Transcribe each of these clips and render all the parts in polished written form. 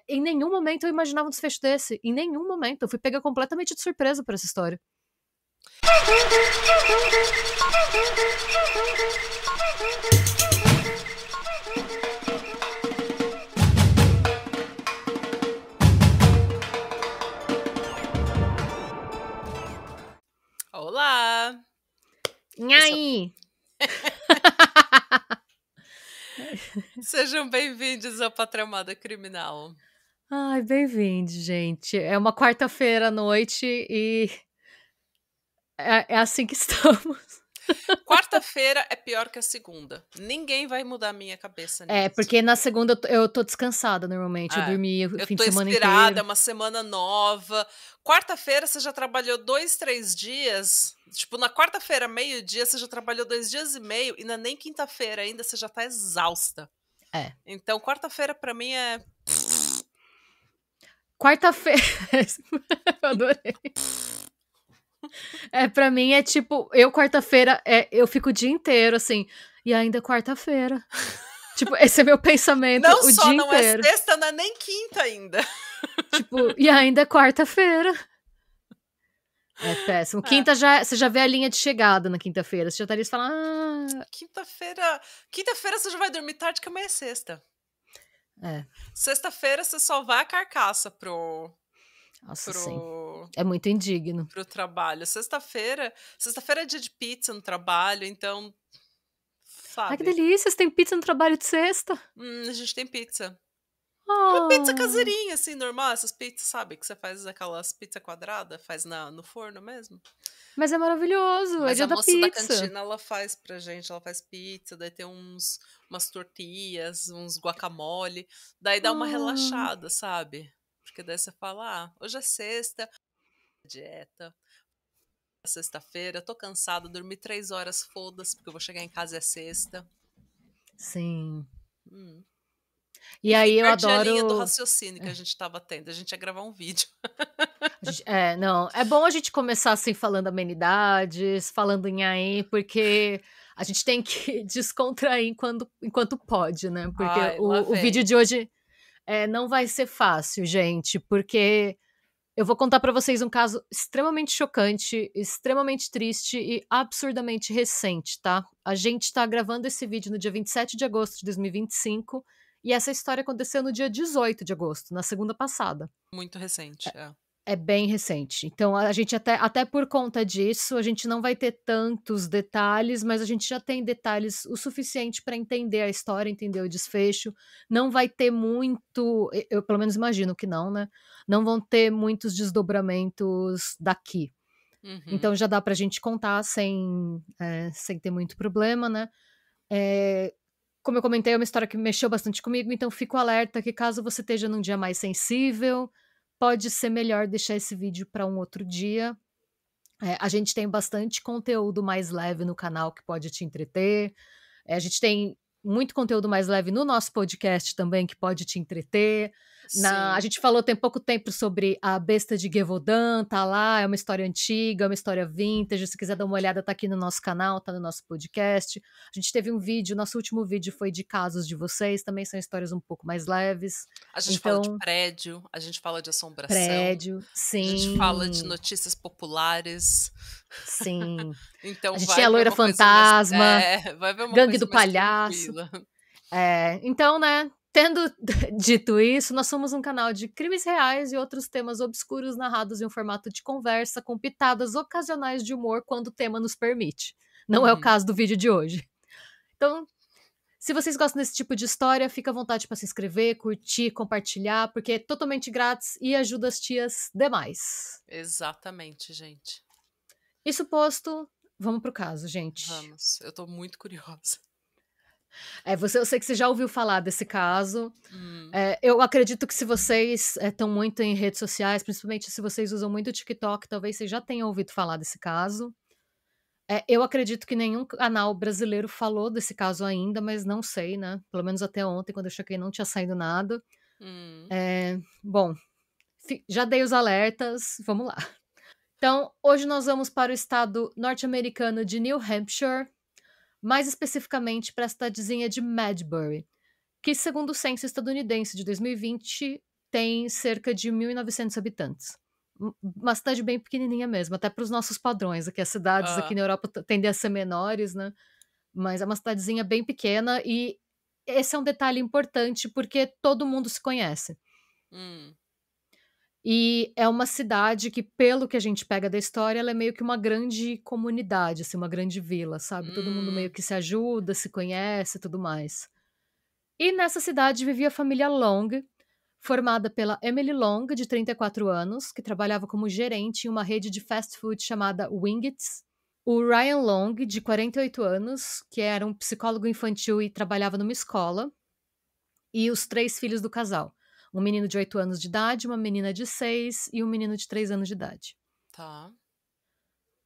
Em nenhum momento eu imaginava um desfecho desse. Em nenhum momento. Eu fui pega completamente de surpresa por essa história. Olá! E aí? Sejam bem-vindos ao Patramada Criminal. Ai, bem-vindo, gente. É uma quarta-feira à noite e é assim que estamos. Quarta-feira é pior que a segunda. Ninguém vai mudar a minha cabeça nisso. É, porque na segunda eu tô descansada normalmente. Eu dormi o Eu fim tô de semana inspirada, inteiro. é uma semana nova. Quarta-feira você já trabalhou 2, 3 dias. Tipo, na quarta-feira, meio-dia, você já trabalhou 2 dias e meio. E não é nem quinta-feira ainda, você já tá exausta. É. Então, quarta-feira pra mim é... Quarta-feira. Eu adorei. Pra mim é tipo, quarta-feira, eu fico o dia inteiro assim, e ainda é quarta-feira. Tipo, esse é meu pensamento Não o só dia não é inteiro. sexta, não é nem quinta ainda. Tipo, e ainda é quarta-feira. É péssimo. Quinta você já vê a linha de chegada na quinta-feira. Você já estaria falando, Quinta-feira você já vai dormir tarde, que amanhã é sexta. É. Sexta-feira você só vai a carcaça Nossa, sim. É muito indigno. pro trabalho. Sexta-feira é dia de pizza no trabalho, então, Ai, que sabe? delícia, você tem pizza no trabalho de sexta. A gente tem pizza. Uma pizza Oh, caseirinha, assim, normal. Essas pizzas, sabe? Que você faz aquelas pizza quadrada, faz no forno mesmo. mas é maravilhoso, é Mas dia a da moça da pizza. cantina, ela faz pra gente, ela faz pizza, daí tem umas tortilhas, uns guacamole, daí dá uma Ah, relaxada, sabe? Porque daí você fala, hoje é sexta, dieta, sexta-feira, eu tô cansada, dormi 3 horas, foda-se, porque eu vou chegar em casa é sexta. sim. Hum. E Enfim, aí eu perdi a linha do adoro. raciocínio que a gente tava tendo, a gente ia gravar um vídeo. Não, é bom a gente começar assim falando amenidades, falando em aí, porque a gente tem que descontrair enquanto pode, né? Porque Ai, lá o vídeo vem. de hoje não vai ser fácil, gente, porque eu vou contar pra vocês um caso extremamente chocante, extremamente triste e absurdamente recente, tá? A gente tá gravando esse vídeo no dia 27 de agosto de 2025 e essa história aconteceu no dia 18 de agosto, na segunda passada. Muito recente, É bem recente. Então a gente até por conta disso, a gente não vai ter tantos detalhes, mas a gente já tem detalhes o suficiente para entender a história, entender o desfecho. Não vai ter muito, eu pelo menos imagino que não, né? Não vão ter muitos desdobramentos daqui. Uhum. Então já dá pra gente contar sem ter muito problema, né? Como eu comentei, é uma história que mexeu bastante comigo, então fico alerta que caso você esteja num dia mais sensível, pode ser melhor deixar esse vídeo para um outro dia. A gente tem bastante conteúdo mais leve no canal que pode te entreter. A gente tem muito conteúdo mais leve no nosso podcast também que pode te entreter. A Sim. gente falou tem pouco tempo sobre a besta de Gévaudan, tá lá, é uma história antiga, é uma história vintage. Se quiser dar uma olhada, tá aqui no nosso canal, tá no nosso podcast. A gente teve um vídeo, nosso último vídeo foi de casos de vocês, também são histórias um pouco mais leves. A gente fala de Então, prédio, a gente fala de assombração, prédio, a gente fala de sim, notícias populares. sim. A Então gente tem a vai ver loira uma coisa mais fantasma, vai ver uma gangue coisa do mais palhaço. tranquila. Então, né, tendo dito isso, nós somos um canal de crimes reais e outros temas obscuros narrados em um formato de conversa com pitadas ocasionais de humor quando o tema nos permite. Não é o Uhum. caso do vídeo de hoje. Então, se vocês gostam desse tipo de história, fica à vontade para se inscrever, curtir, compartilhar, porque é totalmente grátis e ajuda as tias demais. Exatamente, gente. Isso posto, vamos pro caso, gente. Vamos, eu tô muito curiosa. Eu sei que você já ouviu falar desse caso. Hum. Eu acredito que se vocês estão muito em redes sociais, principalmente se vocês usam muito o TikTok, talvez vocês já tenham ouvido falar desse caso. Eu acredito que nenhum canal brasileiro falou desse caso ainda, mas não sei, né? Pelo menos até ontem, quando eu chequei, não tinha saído nada. Hum. Bom, já dei os alertas, vamos lá. Então, hoje nós vamos para o estado norte-americano de New Hampshire, mais especificamente para a cidadezinha de Madbury, que, segundo o censo estadunidense de 2020, tem cerca de 1.900 habitantes. Uma cidade bem pequenininha mesmo, até para os nossos padrões, aqui as cidades aqui Hã. na Europa tendem a ser menores, né, mas é uma cidadezinha bem pequena e esse é um detalhe importante, porque todo mundo se conhece. Hum. E é uma cidade que, pelo que a gente pega da história, ela é meio que uma grande comunidade, assim, uma grande vila, sabe, todo mundo meio Hum. que se ajuda, se conhece e tudo mais. E nessa cidade vivia a família Long, formada pela Emily Long, de 34 anos, que trabalhava como gerente em uma rede de fast food chamada Wingits, o Ryan Long, de 48 anos, que era um psicólogo infantil e trabalhava numa escola, e os 3 filhos do casal, um menino de 8 anos de idade, uma menina de 6 e um menino de 3 anos de idade. Tá.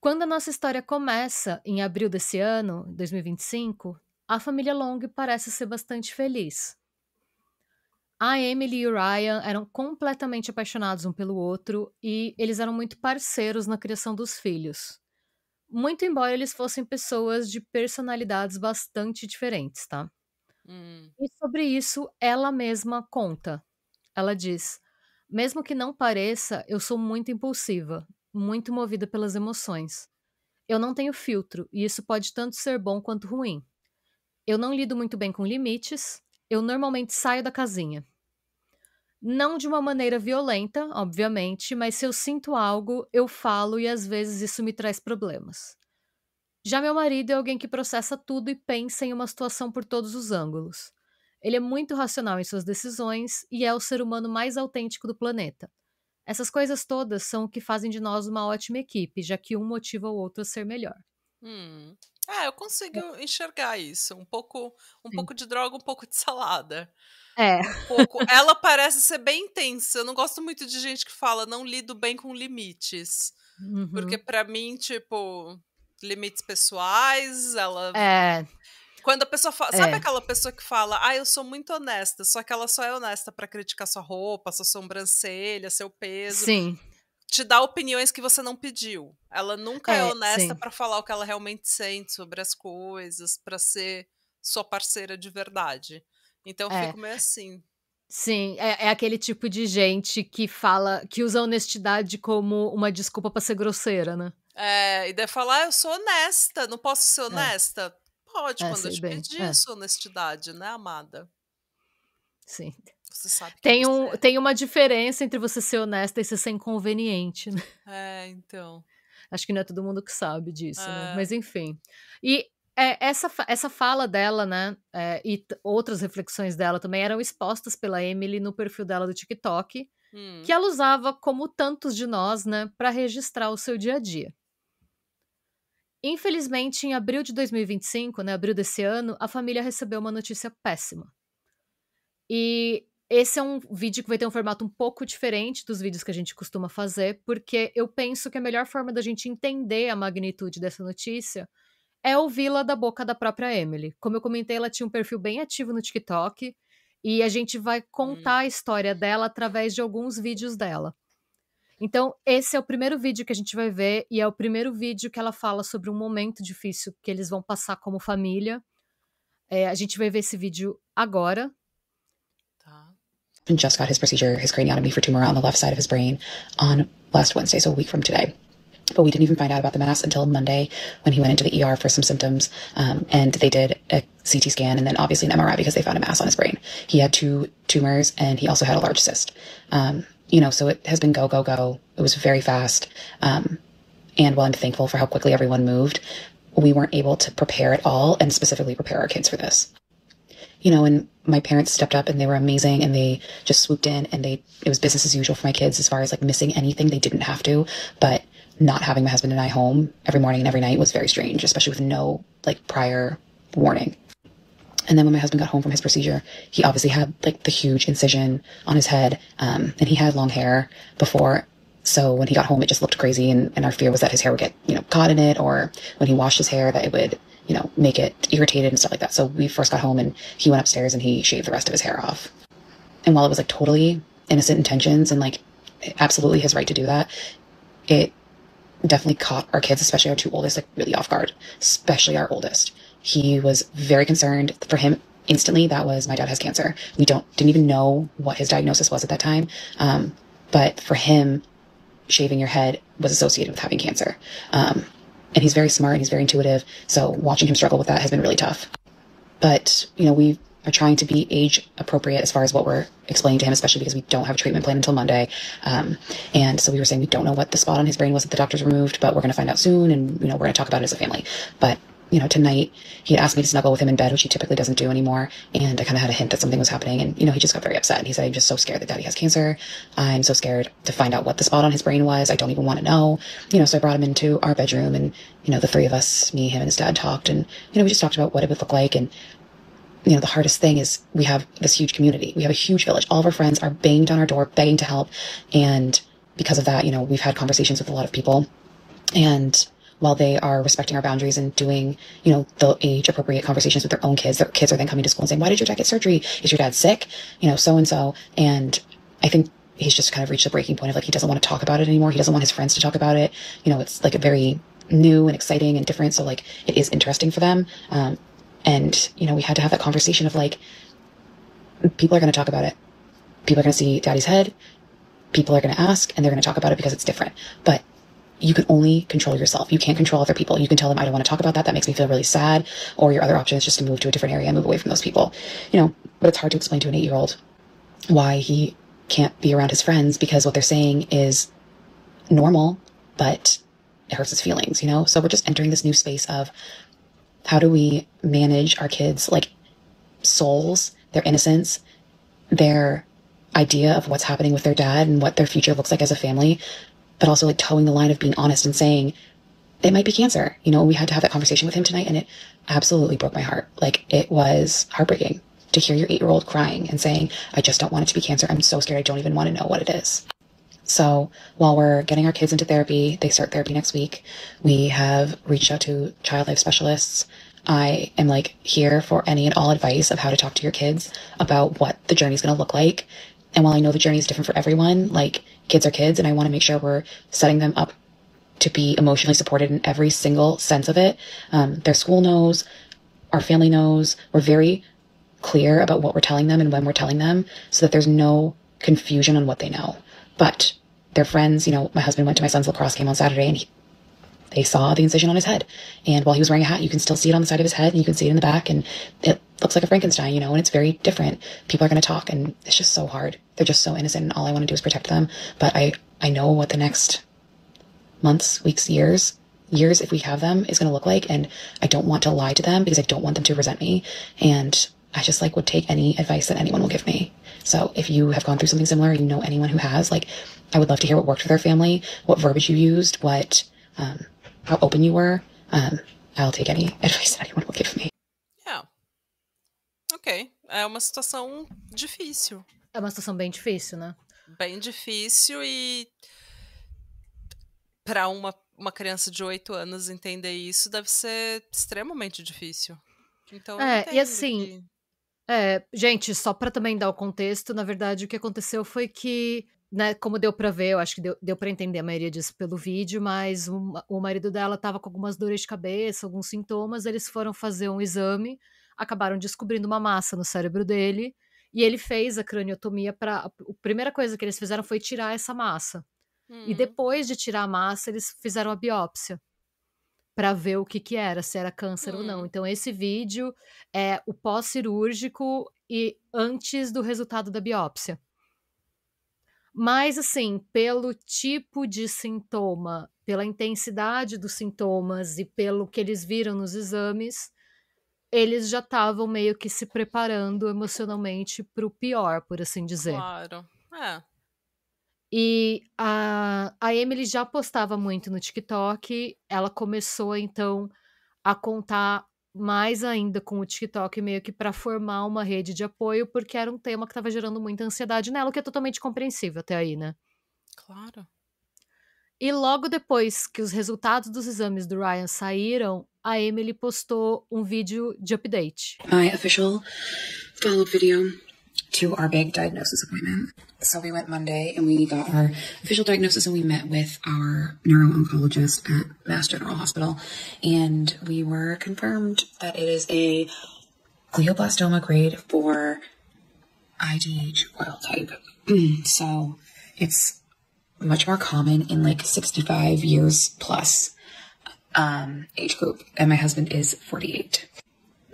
Quando a nossa história começa, em abril desse ano, 2025, a família Long parece ser bastante feliz. A Emily e o Ryan eram completamente apaixonados um pelo outro e eles eram muito parceiros na criação dos filhos. Muito embora eles fossem pessoas de personalidades bastante diferentes, tá? Hum. E sobre isso, ela mesma conta. Ela diz: mesmo que não pareça, eu sou muito impulsiva, muito movida pelas emoções. Eu não tenho filtro, e isso pode tanto ser bom quanto ruim. Eu não lido muito bem com limites, eu normalmente saio da casinha. Não de uma maneira violenta, obviamente, mas se eu sinto algo, eu falo e às vezes isso me traz problemas. Já meu marido é alguém que processa tudo e pensa em uma situação por todos os ângulos. Ele é muito racional em suas decisões e é o ser humano mais autêntico do planeta. Essas coisas todas são o que fazem de nós uma ótima equipe, já que um motiva o outro a ser melhor. Hum. É, eu consigo enxergar isso, um Sim. pouco de droga, um pouco de salada. É. Um pouco ela parece ser bem intensa, eu não gosto muito de gente que fala: "Não lido bem com limites", porque Uhum. pra mim, tipo, limites pessoais, ela É, quando a pessoa fala sabe é. aquela pessoa que fala: "Ah, eu sou muito honesta", só que ela só é honesta pra criticar sua roupa, sua sobrancelha, seu peso, Sim. te dá opiniões que você não pediu. Ela nunca é É, honesta sim. pra falar o que ela realmente sente sobre as coisas, pra ser sua parceira de verdade. Então eu É. fico meio assim. Sim, é aquele tipo de gente que fala que usa a honestidade como uma desculpa pra ser grosseira, né. É, e daí falar: "Ah, eu sou honesta, não posso ser É, honesta?" Pode, quando eu sei te bem. pedi a É, sua honestidade, né, amada. sim. Você sabe quem você é. Tem uma diferença entre você ser honesta e você ser inconveniente, né. É, então. Acho que não é todo mundo que sabe disso, né, É. mas enfim. E, essa fala dela, né, e outras reflexões dela também eram expostas pela Emily no perfil dela do TikTok, que Hum. ela usava, como tantos de nós, né, pra registrar o seu dia a dia. Infelizmente, em abril de 2025, né, abril desse ano, a família recebeu uma notícia péssima. E esse é um vídeo que vai ter um formato um pouco diferente dos vídeos que a gente costuma fazer, porque eu penso que a melhor forma da gente entender a magnitude dessa notícia é ouvi-la da boca da própria Emily. Como eu comentei, ela tinha um perfil bem ativo no TikTok e a gente vai contar Hum. a história dela através de alguns vídeos dela. Então, esse é o primeiro vídeo que a gente vai ver e é o primeiro vídeo que ela fala sobre um momento difícil que eles vão passar como família. A gente vai ver esse vídeo agora. Tá. And just got his procedure, his craniotomy for tumor on the left side of his brain on last Wednesday, so a week from today. But we didn't even find out about the mass until Monday when he went into the ER for some symptoms. And they did a CT scan and then obviously an MRI because they found a mass on his brain. He had 2 tumors and he also had a large cyst. So it has been go, go, go. It was very fast. And while I'm thankful for how quickly everyone moved, we weren't able to prepare at all and specifically prepare our kids for this. And my parents stepped up and they were amazing and they just swooped in and it was business as usual for my kids as far as like missing anything. They didn't have to, but not having my husband and I home every morning and every night was very strange, especially with no like prior warning. And then when my husband got home from his procedure, he obviously had like the huge incision on his head. And he had long hair before. So when he got home, it just looked crazy. And our fear was that his hair would get, caught in it, or when he washed his hair that it would, make it irritated and stuff like that. So we first got home and he went upstairs and he shaved the rest of his hair off. And while it was like totally innocent intentions and like absolutely his right to do that, it definitely caught our kids, especially our 2 oldest, like really off guard, especially our oldest. He was very concerned. For him, instantly that was, my dad has cancer. We didn't even know what his diagnosis was at that time. But for him, shaving your head was associated with having cancer. And he's very smart and he's very intuitive. So watching him struggle with that has been really tough. But, we are trying to be age appropriate as far as what we're explaining to him, especially because we don't have a treatment plan until Monday. And so we were saying we don't know what the spot on his brain was that the doctors removed, but we're going to find out soon. And, we're going to talk about it as a family. But, tonight he had asked me to snuggle with him in bed, which he typically doesn't do anymore. And I kind of had a hint that something was happening. And, he just got very upset. And he said, I'm just so scared that daddy has cancer. I'm so scared to find out what the spot on his brain was. I don't even want to know. So I brought him into our bedroom and, the three of us, me, him, and his dad talked. And, we just talked about what it would look like. And, the hardest thing is we have this huge community. We have a huge village. All of our friends are banging on our door, begging to help. And because of that, we've had conversations with a lot of people. And while they are respecting our boundaries and doing, the age appropriate conversations with their own kids, their kids are then coming to school and saying, why did your dad get surgery? Is your dad sick? So-and-so. And I think he's just kind of reached the breaking point of like, he doesn't want to talk about it anymore. He doesn't want his friends to talk about it. It's like a very new and exciting and different. So like, it is interesting for them. And, we had to have that conversation of like, people are going to talk about it. People are going to see daddy's head. People are going to ask and they're going to talk about it because it's different. But you can only control yourself. You can't control other people. You can tell them, I don't want to talk about that. That makes me feel really sad. Or your other option is just to move to a different area and move away from those people. But it's hard to explain to an 8-year-old why he can't be around his friends because what they're saying is normal, but it hurts his feelings, So we're just entering this new space of how do we manage our kids' like souls, their innocence, their idea of what's happening with their dad and what their future looks like as a family, but also like towing the line of being honest and saying it might be cancer. We had to have that conversation with him tonight and it absolutely broke my heart. Like it was heartbreaking to hear your 8-year-old crying and saying, I just don't want it to be cancer. I'm so scared. I don't even want to know what it is. So while we're getting our kids into therapy, they start therapy next week. We have reached out to child life specialists. I am like here for any and all advice of how to talk to your kids about what the journey is going to look like. And while I know the journey is different for everyone, like kids are kids and I want to make sure we're setting them up to be emotionally supported in every single sense of it. Their school knows, our family knows, we're very clear about what we're telling them and when we're telling them so that there's no confusion on what they know. But their friends, my husband went to my son's lacrosse game on Saturday and they saw the incision on his head. And while he was wearing a hat, you can still see it on the side of his head and you can see it in the back and it looks like a Frankenstein, and it's very different. People are going to talk and it's just so hard. They're just so innocent and all I want to do is protect them. But I know what the next months, weeks, years, if we have them, is going to look like. And I don't want to lie to them because I don't want them to resent me. And I just would take any advice that anyone will give me. So if you have gone through something similar, anyone who has, I would love to hear what worked for their family, what verbiage you used, how open you were. I'll take any advice that anyone will give me. Yeah. Ok. É uma situação difícil. É uma situação bem difícil, né? Bem difícil e para uma criança de 8 anos entender isso deve ser extremamente difícil. Então, e assim, gente, só para também dar o contexto, na verdade o que aconteceu foi que, né, como deu pra ver, eu acho que deu pra entender a maioria disso pelo vídeo, mas o marido dela tava com algumas dores de cabeça, alguns sintomas, eles foram fazer um exame, acabaram descobrindo uma massa no cérebro dele, e ele fez a craniotomia a primeira coisa que eles fizeram foi tirar essa massa. E depois de tirar a massa, eles fizeram a biópsia para ver o que era, se era câncer ou não. Então esse vídeo é o pós-cirúrgico e antes do resultado da biópsia. Mas assim, pelo tipo de sintoma, pela intensidade dos sintomas e pelo que eles viram nos exames, eles já estavam meio que se preparando emocionalmente para o pior, por assim dizer. Claro. E a Emily já postava muito no TikTok, ela começou então a contar mais ainda com o TikTok meio que para formar uma rede de apoio, porque era um tema que estava gerando muita ansiedade nela, o que é totalmente compreensível até aí, né? Claro. E logo depois que os resultados dos exames do Ryan saíram, a Emily postou um vídeo de update. My official follow-up video to our big diagnosis appointment. So we went Monday and we got our official diagnosis and we met with our neuro-oncologist at Mass General Hospital and we were confirmed that it is a glioblastoma grade 4 IDH wild type. So it's much more common in like 65 years plus age group. And my husband is 48.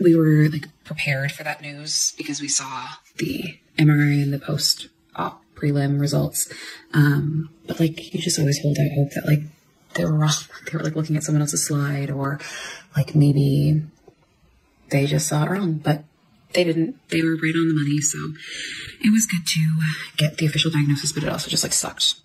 We were like prepared for that news because we saw the MRI and the post-op prelim results. But like, you just always hold out hope that like they were wrong. They were like looking at someone else's slide, or like maybe they just saw it wrong, but they didn't. They were right on the money. So it was good to get the official diagnosis, but it also just like sucked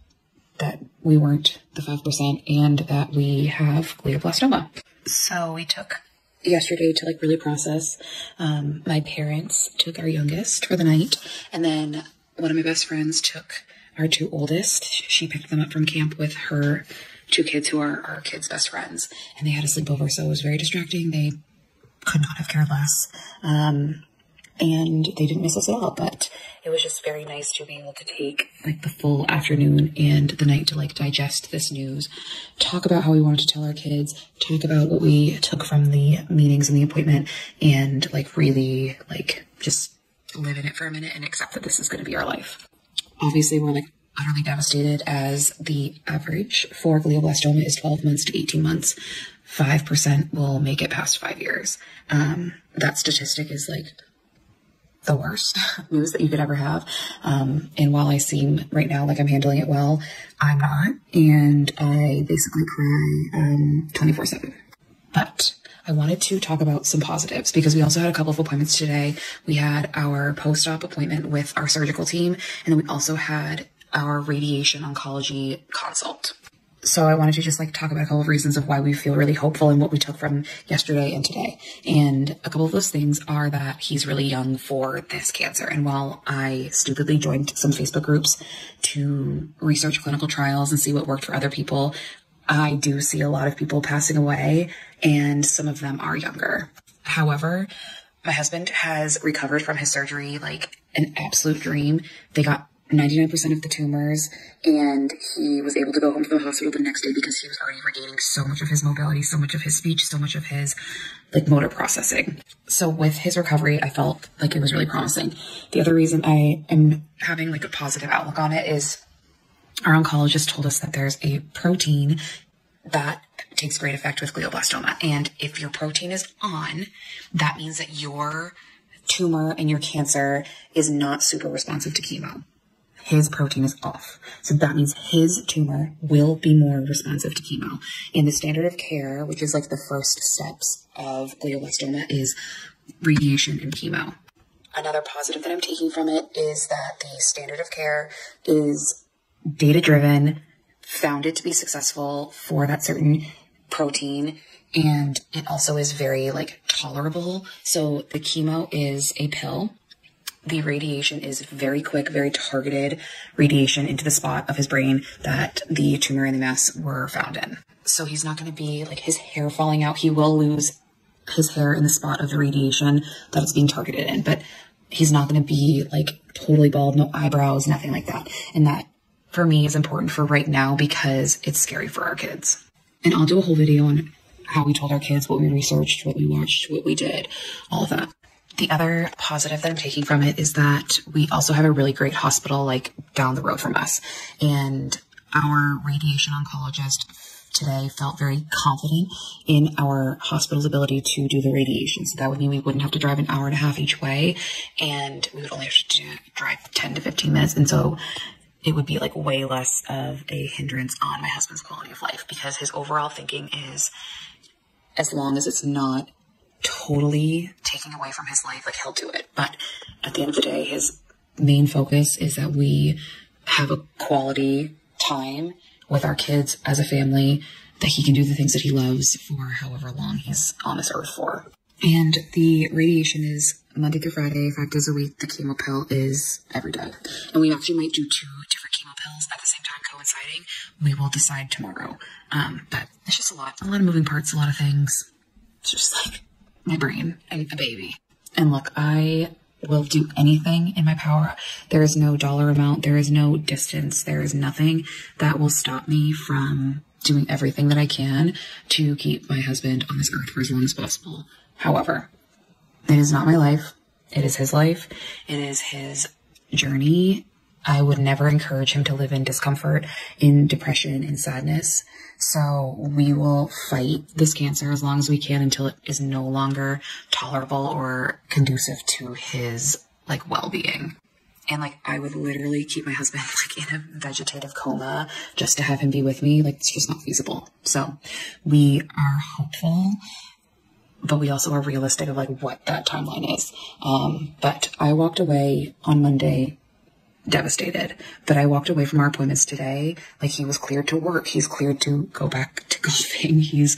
that we weren't the 5% and that we have glioblastoma. So we took yesterday to like really process. My parents took our youngest for the night, and then one of my best friends took our 2 oldest. She picked them up from camp with her 2 kids who are our kids' best friends, and they had a sleepover, so it was very distracting. They could not have cared less. And they didn't miss us at all, but it was just very nice to be able to take like the full afternoon and the night to like digest this news, talk about how we wanted to tell our kids, talk about what we took from the meetings and the appointment, and like really like just live in it for a minute and accept that this is going to be our life. Obviously, we're like utterly devastated, as the average for glioblastoma is 12 months to 18 months. 5% will make it past 5 years. That statistic is like the worst news that you could ever have. And while I seem right now like I'm handling it well, I'm not. And I basically cry 24/7. But I wanted to talk about some positives because we also had a couple of appointments today. We had our post-op appointment with our surgical team, and then we also had our radiation oncology consult. So I wanted to just like talk about a couple of reasons of why we feel really hopeful and what we took from yesterday and today. And a couple of those things are that he's really young for this cancer. And while I stupidly joined some Facebook groups to research clinical trials and see what worked for other people, I do see a lot of people passing away, and some of them are younger. However, my husband has recovered from his surgery like an absolute dream. They got 99% of the tumors, and he was able to go home from the hospital the next day because he was already regaining so much of his mobility, so much of his speech, so much of his like motor processing. So with his recovery, I felt like it was really promising. The other reason I am having like a positive outlook on it is our oncologist told us that there's a protein that takes great effect with glioblastoma. And if your protein is on, that means that your tumor and your cancer is not super responsive to chemo. His protein is off. So that means his tumor will be more responsive to chemo. And the standard of care, which is like the first steps of glioblastoma, is radiation and chemo. Another positive that I'm taking from it is that the standard of care is data-driven, found it to be successful for that certain protein, and it also is very like tolerable. So the chemo is a pill. The radiation is very quick, very targeted radiation into the spot of his brain that the tumor and the mass were found in. So he's not going to be like his hair falling out. He will lose his hair in the spot of the radiation that it's being targeted in, but he's not going to be like totally bald, no eyebrows, nothing like that. And that for me is important for right now because it's scary for our kids. And I'll do a whole video on how we told our kids, what we researched, what we watched, what we did, all of that. The other positive that I'm taking from it is that we also have a really great hospital like down the road from us. And our radiation oncologist today felt very confident in our hospital's ability to do the radiation. So that would mean we wouldn't have to drive an hour and a half each way, and we would only have to drive 10 to 15 minutes. And so it would be like way less of a hindrance on my husband's quality of life, because his overall thinking is, as long as it's not totally taking away from his life, like he'll do it. But at the end of the day, his main focus is that we have a quality time with our kids as a family, that he can do the things that he loves for however long he's on this earth for. And the radiation is Monday through Friday, 5 days a week. The chemo pill is every day. And we actually might do 2 different chemo pills at the same time coinciding. We will decide tomorrow. But it's just a lot of moving parts, a lot of things. It's just like my brain and a baby. And look, I will do anything in my power. There is no dollar amount. There is no distance. There is nothing that will stop me from doing everything that I can to keep my husband on this earth for as long as possible. However, It is not my life. It is his life. It is his journey. I would never encourage him to live in discomfort, in depression, in sadness. So we will fight this cancer as long as we can until it is no longer tolerable or conducive to his like well-being. And like, I would literally keep my husband like in a vegetative coma just to have him be with me. Like, it's just not feasible. So we are hopeful, but we also are realistic of like what that timeline is. But I walked away on Monday devastated, but I walked away from our appointments today. Like, he was cleared to work. He's cleared to go back to golfing. He's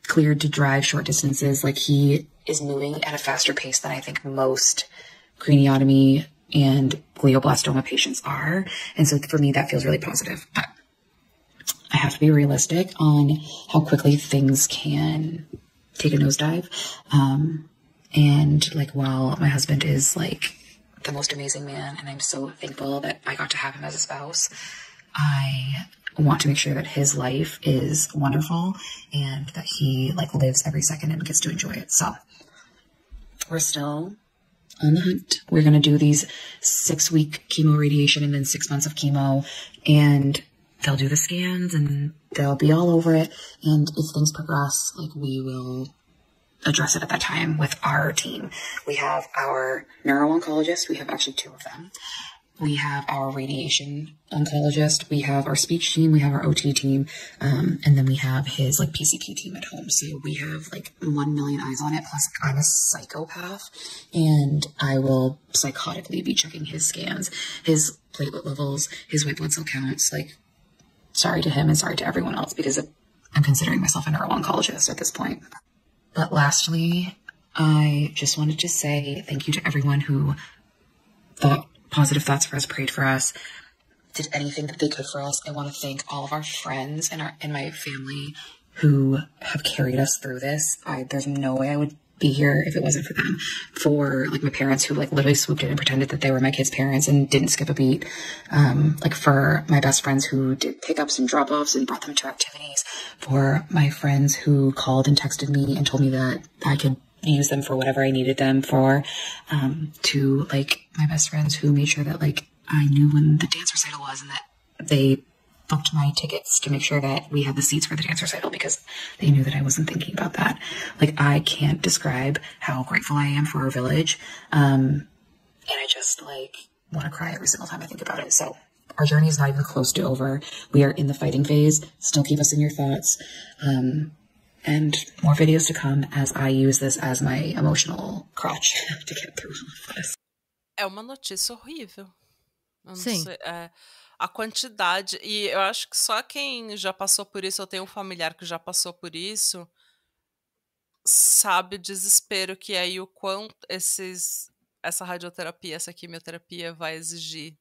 cleared to drive short distances. Like, he is moving at a faster pace than I think most craniotomy and glioblastoma patients are. And so for me, that feels really positive, but I have to be realistic on how quickly things can take a nosedive. And like, while my husband is like the most amazing man, and I'm so thankful that I got to have him as a spouse, I want to make sure that his life is wonderful and that he like lives every second and gets to enjoy it. So we're still on the hunt. We're going to do these 6-week chemo radiation and then 6 months of chemo, and they'll do the scans and they'll be all over it. And if things progress, like, we will address it at that time with our team. We have our neuro-oncologist. We have actually 2 of them. We have our radiation oncologist. We have our speech team. We have our OT team. And then we have his like PCP team at home. So we have like 1 million eyes on it. Plus I'm a psychopath and I will psychotically be checking his scans, his platelet levels, his white blood cell counts. Like, sorry to him and sorry to everyone else, because I'm considering myself a neuro-oncologist at this point. But lastly, I just wanted to say thank you to everyone who thought positive thoughts for us, prayed for us, did anything that they could for us. I want to thank all of our friends and my family who have carried us through this. There's no way I would be here if it wasn't for them. For like my parents who like literally swooped in and pretended that they were my kids' parents and didn't skip a beat. Like for my best friends who did pickups and drop-offs and brought them to activities. For my friends who called and texted me and told me that I could use them for whatever I needed them for, to like my best friends who made sure that like I knew when the dance recital was and that they booked my tickets to make sure that we had the seats for the dance recital because they knew that I wasn't thinking about that. Like, I can't describe how grateful I am for our village. And I just like want to cry every single time I think about it. So our journey is not even close to over. We are in the fighting phase. Still keep us in your thoughts. And more videos to come as I use this as my emotional crutch to get through all of this. É uma notícia horrível. Eu não Sim. sei, a quantidade. E eu acho que só quem já passou por isso, eu tenho um familiar que já passou por isso, sabe o desespero que é e o quanto essa radioterapia, essa quimioterapia vai exigir.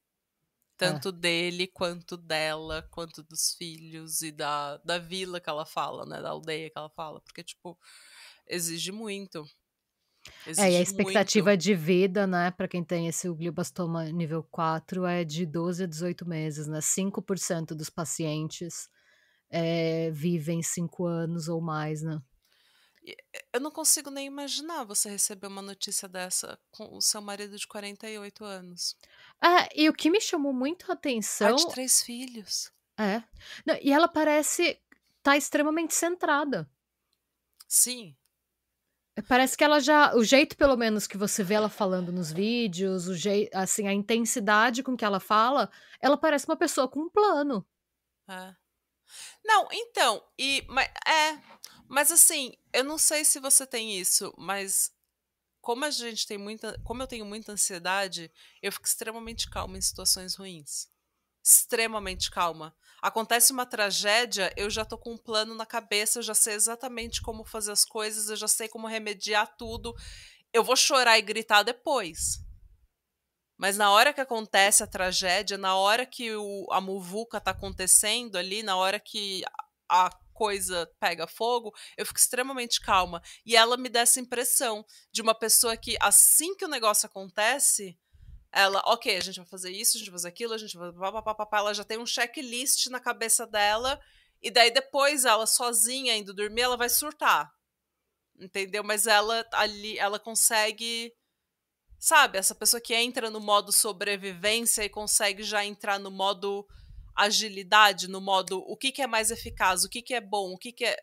Tanto dele, quanto dela, quanto dos filhos e da vila que ela fala, né? Da aldeia que ela fala. Porque, tipo, exige muito. E a Exige expectativa muito. de vida, né, para quem tem esse glioblastoma nível 4 é de 12 a 18 meses, né? 5% dos pacientes vivem 5 anos ou mais, né? Eu não consigo nem imaginar você receber uma notícia dessa com o seu marido de 48 anos. E o que me chamou muito a Pai atenção de 3 filhos. Não, e ela parece tá extremamente centrada. Sim. Parece que ela já o jeito pelo menos que você vê ela falando nos vídeos, assim, a intensidade com que ela fala, ela parece uma pessoa com um plano. Não, então, mas assim, eu não sei se você tem isso, mas como eu tenho muita ansiedade, eu fico extremamente calma em situações ruins. Extremamente calma. Acontece uma tragédia, eu já tô com um plano na cabeça, eu já sei exatamente como fazer as coisas, eu já sei como remediar tudo. Eu vou chorar e gritar depois. Mas na hora que acontece a tragédia, na hora que a muvuca tá acontecendo ali, na hora que a coisa pega fogo, eu fico extremamente calma. E ela me dá essa impressão de uma pessoa que, assim que o negócio acontece, ela, ok, a gente vai fazer isso, a gente vai fazer aquilo, a gente vai... Ela já tem um checklist na cabeça dela, e daí depois ela, sozinha, indo dormir, ela vai surtar. entendeu? Mas ela ali, ela consegue, sabe, essa pessoa que entra no modo sobrevivência e consegue já entrar no modo agilidade, no modo o que, que é mais eficaz, o que, que é bom, o que, que é.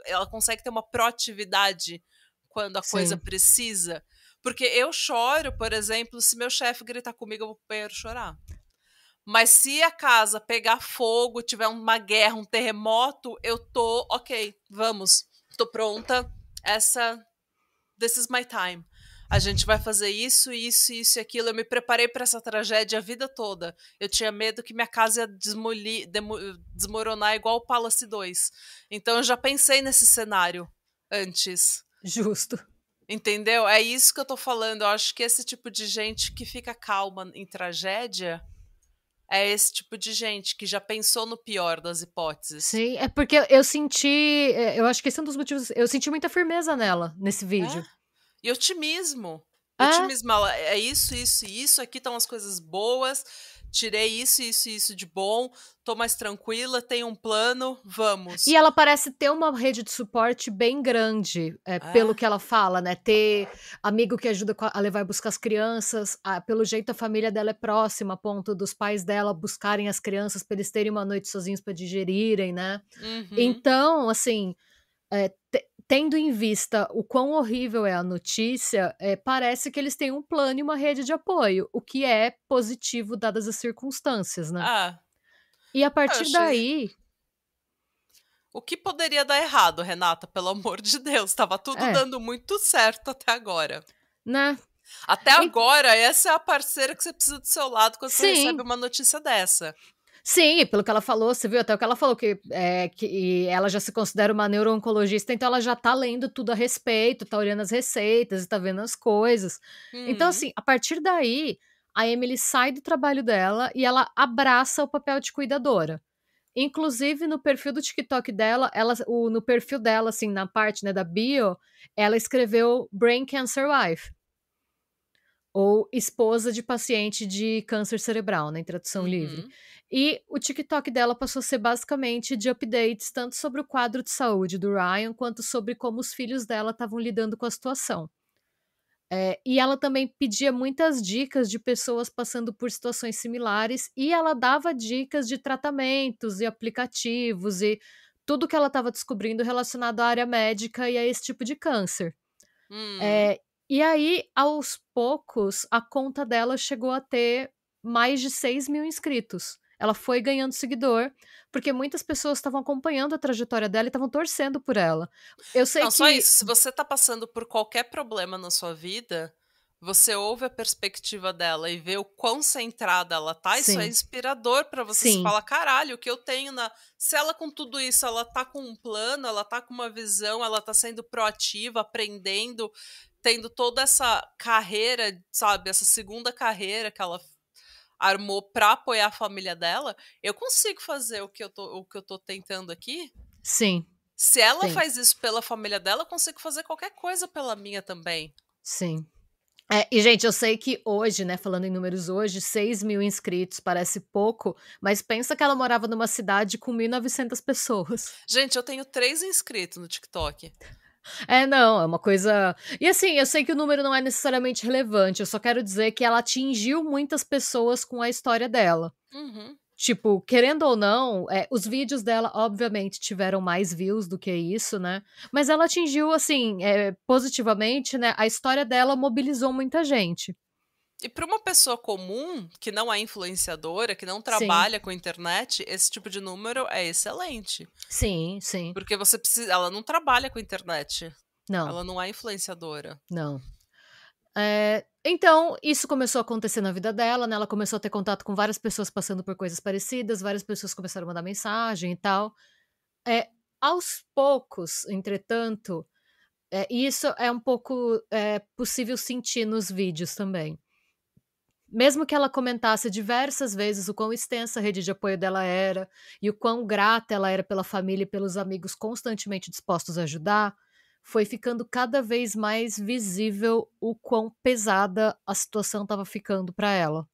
Ela consegue ter uma proatividade quando a coisa Sim. precisa. Porque eu choro, por exemplo, se meu chefe gritar comigo, eu vou pro banheiro chorar. Mas se a casa pegar fogo, tiver uma guerra, um terremoto, eu tô, ok, vamos, tô pronta. This is my time. A gente vai fazer isso, isso, isso e aquilo. Eu me preparei para essa tragédia a vida toda. Eu tinha medo que minha casa ia desmoronar igual o Palace 2. Então eu já pensei nesse cenário antes. Justo. Entendeu? É isso que eu tô falando. Eu acho que esse tipo de gente que fica calma em tragédia é esse tipo de gente que já pensou no pior das hipóteses. Sim, é porque eu senti, eu acho que esse é um dos motivos, eu senti muita firmeza nela, nesse É? vídeo. E otimismo. É, Otimismo, ela, é isso, isso e isso, aqui estão as coisas boas, tirei isso, isso e isso de bom, tô mais tranquila, tenho um plano, vamos. e ela parece ter uma rede de suporte bem grande, pelo É? que ela fala, né, ter amigo que ajuda a levar e buscar as crianças, pelo jeito a família dela é próxima, a ponto dos pais dela buscarem as crianças pra eles terem uma noite sozinhos pra digerirem, né. Uhum. Então, assim, tendo em vista o quão horrível é a notícia, parece que eles têm um plano e uma rede de apoio, o que é positivo dadas as circunstâncias, né. Ah, E a eu partir achei. daí O que poderia dar errado, Renata? Pelo amor de Deus, tava tudo é, dando muito certo até agora. né. Até En agora, essa é a parceira que você precisa do seu lado quando você recebe sim, uma notícia dessa. sim, pelo que ela falou, você viu até o que ela falou, que ela já se considera uma neuro-oncologista, então ela já tá lendo tudo a respeito, tá olhando as receitas e tá vendo as coisas. Então, Uhum. assim, a partir daí, a Emily sai do trabalho dela e ela abraça o papel de cuidadora. Inclusive, no perfil do TikTok dela, no perfil dela, assim, na parte, né, da bio, ela escreveu Brain Cancer Wife, ou esposa de paciente de câncer cerebral, né, em tradução livre. Uhum. E o TikTok dela passou a ser basicamente de updates, tanto sobre o quadro de saúde do Ryan, quanto sobre como os filhos dela estavam lidando com a situação. E ela também pedia muitas dicas de pessoas passando por situações similares, e ela dava dicas de tratamentos e aplicativos e tudo que ela estava descobrindo relacionado à área médica e a esse tipo de câncer. Uhum. E aí, aos poucos, a conta dela chegou a ter mais de 6.000 inscritos. Ela foi ganhando seguidor, porque muitas pessoas estavam acompanhando a trajetória dela e estavam torcendo por ela. Eu sei Não, só que isso. Se você tá passando por qualquer problema na sua vida, você ouve a perspectiva dela e vê o quão centrada ela tá, isso é sim, inspirador pra você. Se sim, fala, caralho, o que eu tenho na. Se ela com tudo isso, ela tá com um plano, ela tá com uma visão, ela tá sendo proativa, aprendendo, tendo toda essa carreira, sabe, essa segunda carreira que ela armou pra apoiar a família dela, eu consigo fazer o que eu tô tentando aqui. sim, Se ela sim, faz isso pela família dela, eu consigo fazer qualquer coisa pela minha também. sim. E gente, eu sei que hoje, né, falando em números hoje, 6.000 inscritos parece pouco, mas pensa que ela morava numa cidade com 1.900 pessoas. Gente, eu tenho 3 inscritos no TikTok. Não, é uma coisa. E assim, eu sei que o número não é necessariamente relevante, eu só quero dizer que ela atingiu muitas pessoas com a história dela. Uhum. Tipo, querendo ou não, os vídeos dela, obviamente, tiveram mais views do que isso, né? Mas ela atingiu, assim, positivamente, né? A história dela mobilizou muita gente. E para uma pessoa comum, que não é influenciadora, que não Sim, trabalha com internet, esse tipo de número é excelente. sim, sim. Porque você precisa. Ela não trabalha com internet. Não, Ela não é influenciadora. não. Então, isso começou a acontecer na vida dela, né? Ela começou a ter contato com várias pessoas passando por coisas parecidas, várias pessoas começaram a mandar mensagem e tal. Aos poucos, entretanto, e isso é um pouco possível sentir nos vídeos também. Mesmo que ela comentasse diversas vezes o quão extensa a rede de apoio dela era e o quão grata ela era pela família e pelos amigos constantemente dispostos a ajudar, foi ficando cada vez mais visível o quão pesada a situação estava ficando para ela.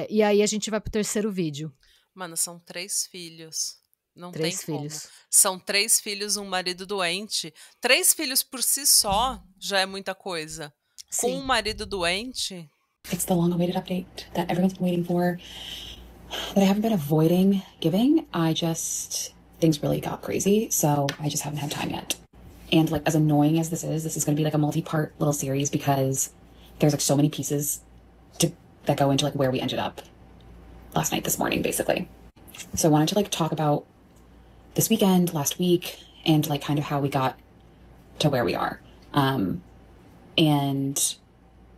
E aí a gente vai pro terceiro vídeo. Mano, são 3 filhos. Não tem 3 como. filhos. São 3 filhos, um marido doente. 3 filhos por si só já é muita coisa. Com um Sim. marido doente, It's the long-awaited update that everyone's been waiting for, that I haven't been avoiding giving. Things really got crazy, so I just haven't had time yet. And like, as annoying as this is going to be like a multi-part little series because there's like so many pieces that go into like where we ended up last night, this morning, basically. So I wanted to like talk about this weekend, last week, and like kind of how we got to where we are. And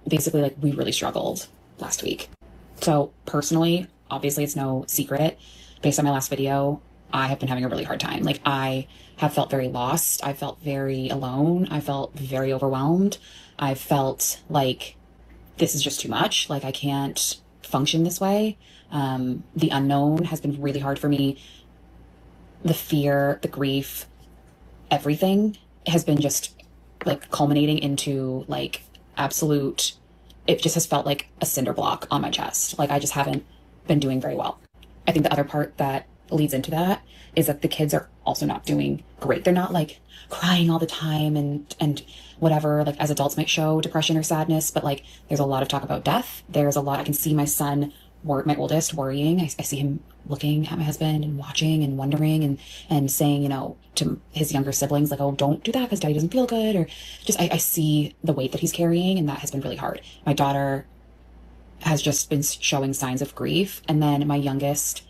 basically like we really struggled last week. So personally, obviously it's no secret, based on my last video, I have been having a really hard time. Like, I have felt very lost. I felt very alone. I felt very overwhelmed. I felt like this is just too much. Like, I can't function this way. The unknown has been really hard for me. The fear, the grief, everything has been just like culminating into like absolute, it just has felt like a cinder block on my chest. Like, I just haven't been doing very well. I think the other part that leads into that is that the kids are also not doing great. They're not like crying all the time and whatever, like as adults might show depression or sadness, but like there's a lot of talk about death. There's a lot, I can see my son, my oldest, worrying. I see him looking at my husband and watching and wondering and saying, you know, to his younger siblings, like, oh, don't do that because daddy doesn't feel good. Or just, I see the weight that he's carrying, and that has been really hard. My daughter has just been showing signs of grief. And then my youngest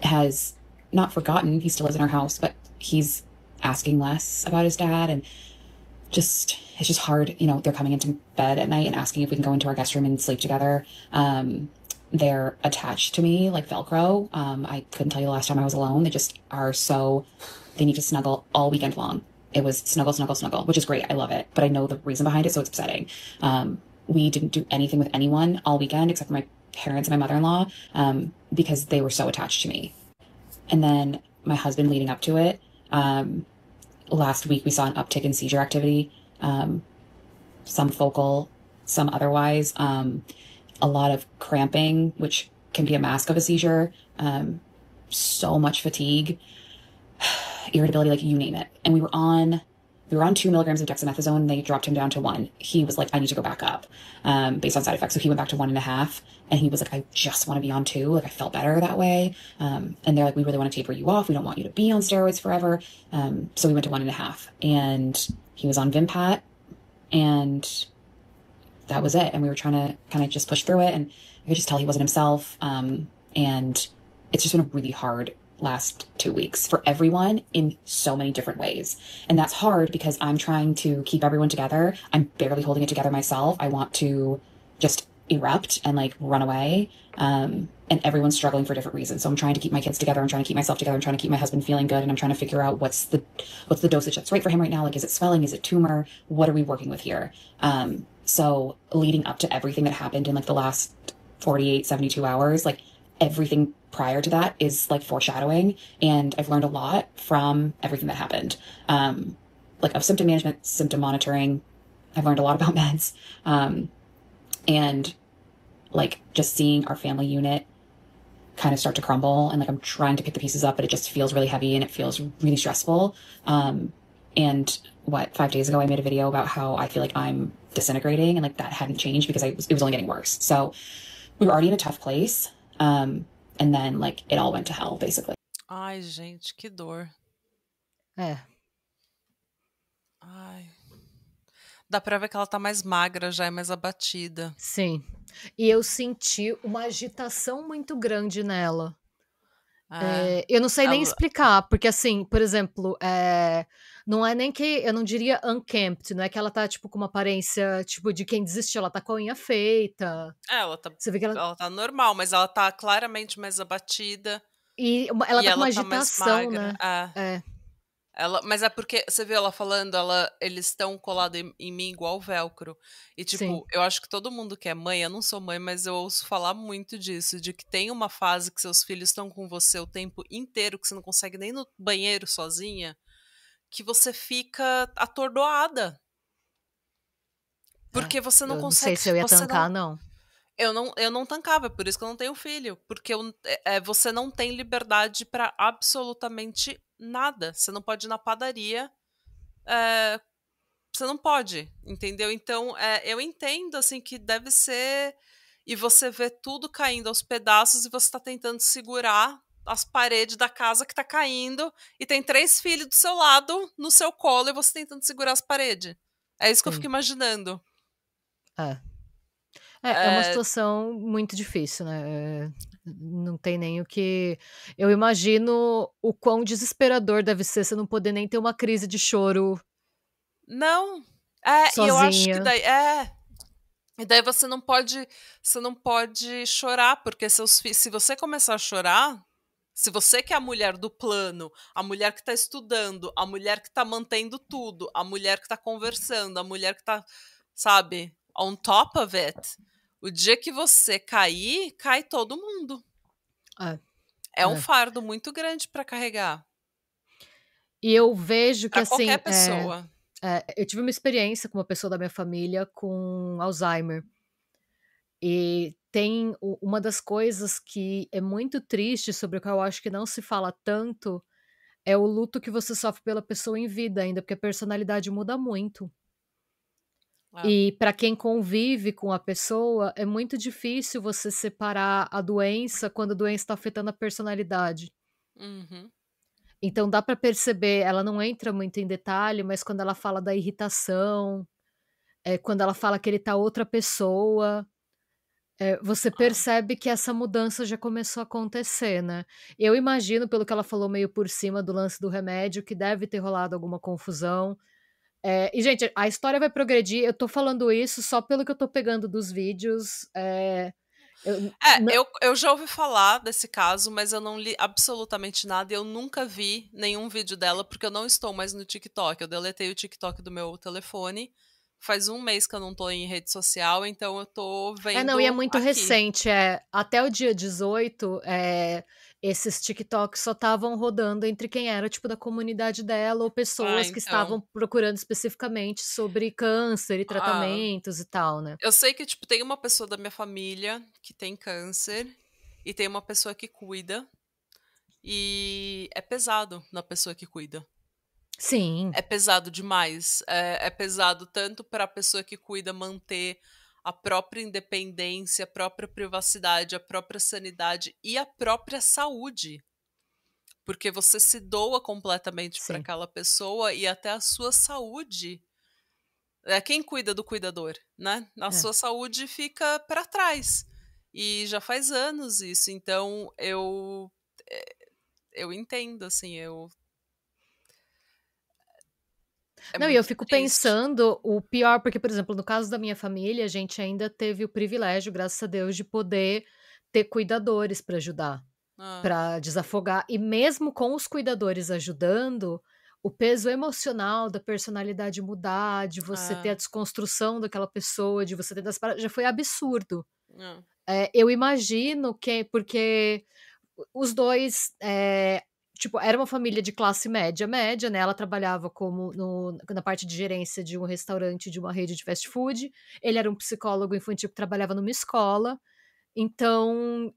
has not forgotten, he still lives in our house, but he's asking less about his dad. And just, it's just hard. You know, they're coming into bed at night and asking if we can go into our guest room and sleep together. They're attached to me like Velcro. I couldn't tell you the last time I was alone. They just are so, they need to snuggle all weekend long. It was snuggle, snuggle, snuggle, which is great. I love it. But I know the reason behind it, so it's upsetting. We didn't do anything with anyone all weekend except for my parents and my mother-in-law, because they were so attached to me. And then my husband leading up to it, last week we saw an uptick in seizure activity, some focal, some otherwise, a lot of cramping, which can be a mask of a seizure, so much fatigue, irritability, like you name it. And we were on 2 milligrams of dexamethasone. They dropped him down to 1. He was like, I need to go back up, based on side effects. So he went back to 1.5, and he was like, I just want to be on 2. Like, I felt better that way. And they're like, we really want to taper you off. We don't want you to be on steroids forever. So we went to 1.5, and he was on Vimpat, and that was it. And we were trying to kind of just push through it, and I could just tell he wasn't himself. And it's just been a really hard last 2 weeks for everyone in so many different ways. And that's hard because I'm trying to keep everyone together. I'm barely holding it together myself. I want to just erupt and like run away. And everyone's struggling for different reasons. So I'm trying to keep my kids together. I'm trying to keep myself together. I'm trying to keep my husband feeling good. And I'm trying to figure out what's the dosage that's right for him right now. Like, is it swelling? Is it tumor? What are we working with here? So leading up to everything that happened in like the last 48, 72 hours, like everything prior to that is like foreshadowing. And I've learned a lot from everything that happened, like of symptom management, symptom monitoring. I've learned a lot about meds, and like just seeing our family unit kind of start to crumble. And like, I'm trying to pick the pieces up, but it just feels really heavy and it feels really stressful. And 5 days ago, I made a video about how I feel like I'm disintegrating, and like that hadn't changed because it was only getting worse. So we were already in a tough place. And then like it all went to hell, basically. Ai, gente, que dor. É. Ai. Dá pra ver que ela tá mais magra já, é mais abatida. Sim. E eu senti uma agitação muito grande nela. Eu não sei nem explicar, porque assim, por exemplo, não é nem que, eu não diria unkempt, não é que ela tá, tipo, com uma aparência, tipo, de quem desistiu, ela tá com a unha feita. Ela tá, Você vê que ela tá normal, mas ela tá claramente mais abatida. E ela e tá com uma ela tá mais agitação, magra. né? Mas é porque, você viu ela falando, eles estão colados em mim igual velcro. E tipo, Sim. eu acho que todo mundo que é mãe, eu não sou mãe, mas eu ouço falar muito disso, de que tem uma fase que seus filhos estão com você o tempo inteiro, que você não consegue nem ir no banheiro sozinha, que você fica atordoada. Porque você não consegue... Não sei se eu ia tancar, não. Eu não tancava, por isso que eu não tenho filho. Porque você não tem liberdade pra absolutamente nada. Você não pode ir na padaria. Você não pode, entendeu? Então, eu entendo, assim, que deve ser. E você vê tudo caindo aos pedaços e você tá tentando segurar as paredes da casa que tá caindo e tem 3 filhos do seu lado, no seu colo, e você tentando segurar as paredes. É isso que eu fico Sim. imaginando. É. É uma É, situação muito difícil, né, não tem nem o que eu imagino o quão desesperador deve ser você não poder nem ter uma crise de choro não. E eu acho que sozinha. daí. E daí você não pode chorar, porque se você começar a chorar, se você que é a mulher do plano, a mulher que tá estudando, a mulher que tá mantendo tudo, a mulher que tá conversando, a mulher que tá, sabe, on top of it, o dia que você cair, cai todo mundo. É, É um é. fardo muito grande pra carregar, E eu vejo que pra qualquer assim, pessoa. eu tive uma experiência com uma pessoa da minha família com Alzheimer, e tem uma das coisas que é muito triste, sobre o qual eu acho que não se fala tanto, é o luto que você sofre pela pessoa em vida ainda, porque a personalidade muda muito. É. E para quem convive com a pessoa, é muito difícil você separar a doença quando a doença está afetando a personalidade. Uhum. Então dá para perceber, ela não entra muito em detalhe, mas quando ela fala da irritação, quando ela fala que ele tá outra pessoa, você Ah. percebe que essa mudança já começou a acontecer, né. Eu imagino, pelo que ela falou meio por cima do lance do remédio, que deve ter rolado alguma confusão. E gente, a história vai progredir, eu tô falando isso só pelo que eu tô pegando dos vídeos, eu nã Eu já ouvi falar desse caso, mas eu não li absolutamente nada e eu nunca vi nenhum vídeo dela, porque eu não estou mais no TikTok. Eu deletei o TikTok do meu telefone. Faz um mês que eu não tô em rede social, então eu tô não, e é vendo muito aqui. recente, até o dia 18, esses TikToks só estavam rodando entre quem era, tipo, da comunidade dela ou Ah, pessoas que então. estavam procurando especificamente sobre câncer e Ah, tratamentos e tal, né. eu sei que, tipo, tem uma pessoa da minha família que tem câncer e tem uma pessoa que cuida, e é pesado na pessoa que cuida. Sim, É pesado demais. É pesado tanto para a pessoa que cuida manter a própria independência, a própria privacidade, a própria sanidade e a própria saúde. Porque você se doa completamente para sim, aquela pessoa e até a sua saúde. É quem cuida do cuidador, né? A é. sua saúde fica para trás. E já faz anos isso. Então eh, eu entendo, assim, é Não, e eu muito fico triste. pensando o pior, porque, por exemplo, no caso da minha família, a gente ainda teve o privilégio, graças a Deus, de poder ter cuidadores para ajudar, Ah, para desafogar. E mesmo com os cuidadores ajudando, o peso emocional da personalidade mudar, de você ter a ah, desconstrução daquela pessoa, de você ter das já foi absurdo. ah. Eu imagino que porque os 2, tipo, era uma família de classe média, média, né, ela trabalhava como na parte de gerência de um restaurante de uma rede de fast food, ele era um psicólogo infantil que trabalhava numa escola, então,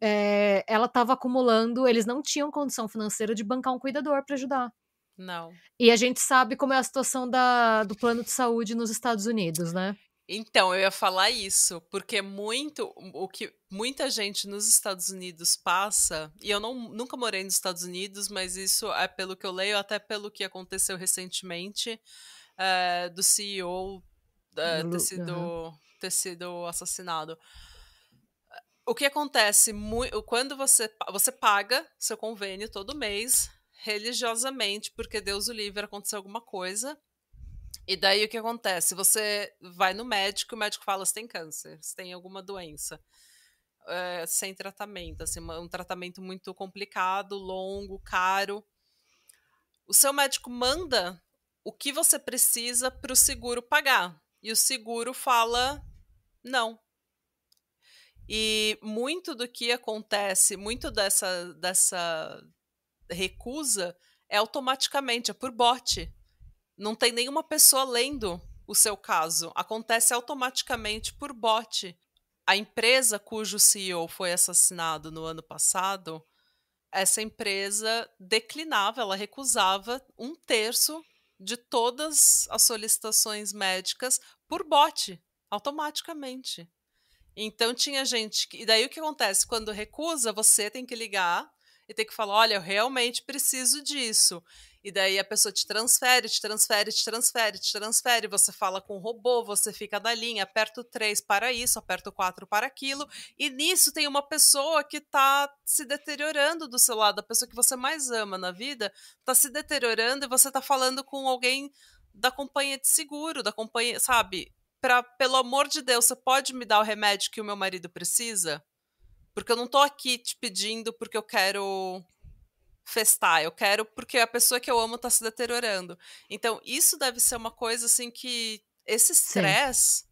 ela estava acumulando, eles não tinham condição financeira de bancar um cuidador para ajudar. Não. E a gente sabe como é a situação do plano de saúde nos Estados Unidos, né. Então, eu ia falar isso, porque o que muita gente nos Estados Unidos passa, e eu nunca morei nos Estados Unidos, mas isso é pelo que eu leio, até pelo que aconteceu recentemente, do CEO ter Aham. sido assassinado. O que acontece quando você paga seu convênio todo mês, religiosamente, porque Deus o livre acontecer alguma coisa. E daí o que acontece? Você vai no médico, o médico fala: você tem câncer, você tem alguma doença, sem tratamento, assim, um tratamento muito complicado, longo, caro. O seu médico manda o que você precisa para o seguro pagar. E o seguro fala não. E muito do que acontece, muito dessa recusa é automaticamente, é por bot. Não tem nenhuma pessoa lendo o seu caso. Acontece automaticamente por bot. a empresa cujo CEO foi assassinado no ano passado, essa empresa declinava, ela recusava 1/3 de todas as solicitações médicas por bot, automaticamente. Então tinha gente e daí o que acontece? Quando recusa, você tem que ligar e tem que falar: olha, eu realmente preciso disso. E daí a pessoa te transfere, te transfere, te transfere, te transfere. Você fala com o robô, você fica na linha, aperta o 3 para isso, aperta o 4 para aquilo. E nisso tem uma pessoa que tá se deteriorando do seu lado, a pessoa que você mais ama na vida, tá se deteriorando e você tá falando com alguém da companhia de seguro, da companhia, sabe? Pelo amor de Deus, você pode me dar o remédio que o meu marido precisa? Porque eu não tô aqui te pedindo porque eu quero festar, eu quero porque a pessoa que eu amo tá se deteriorando. Então, isso deve ser uma coisa assim que esse Sim, estresse,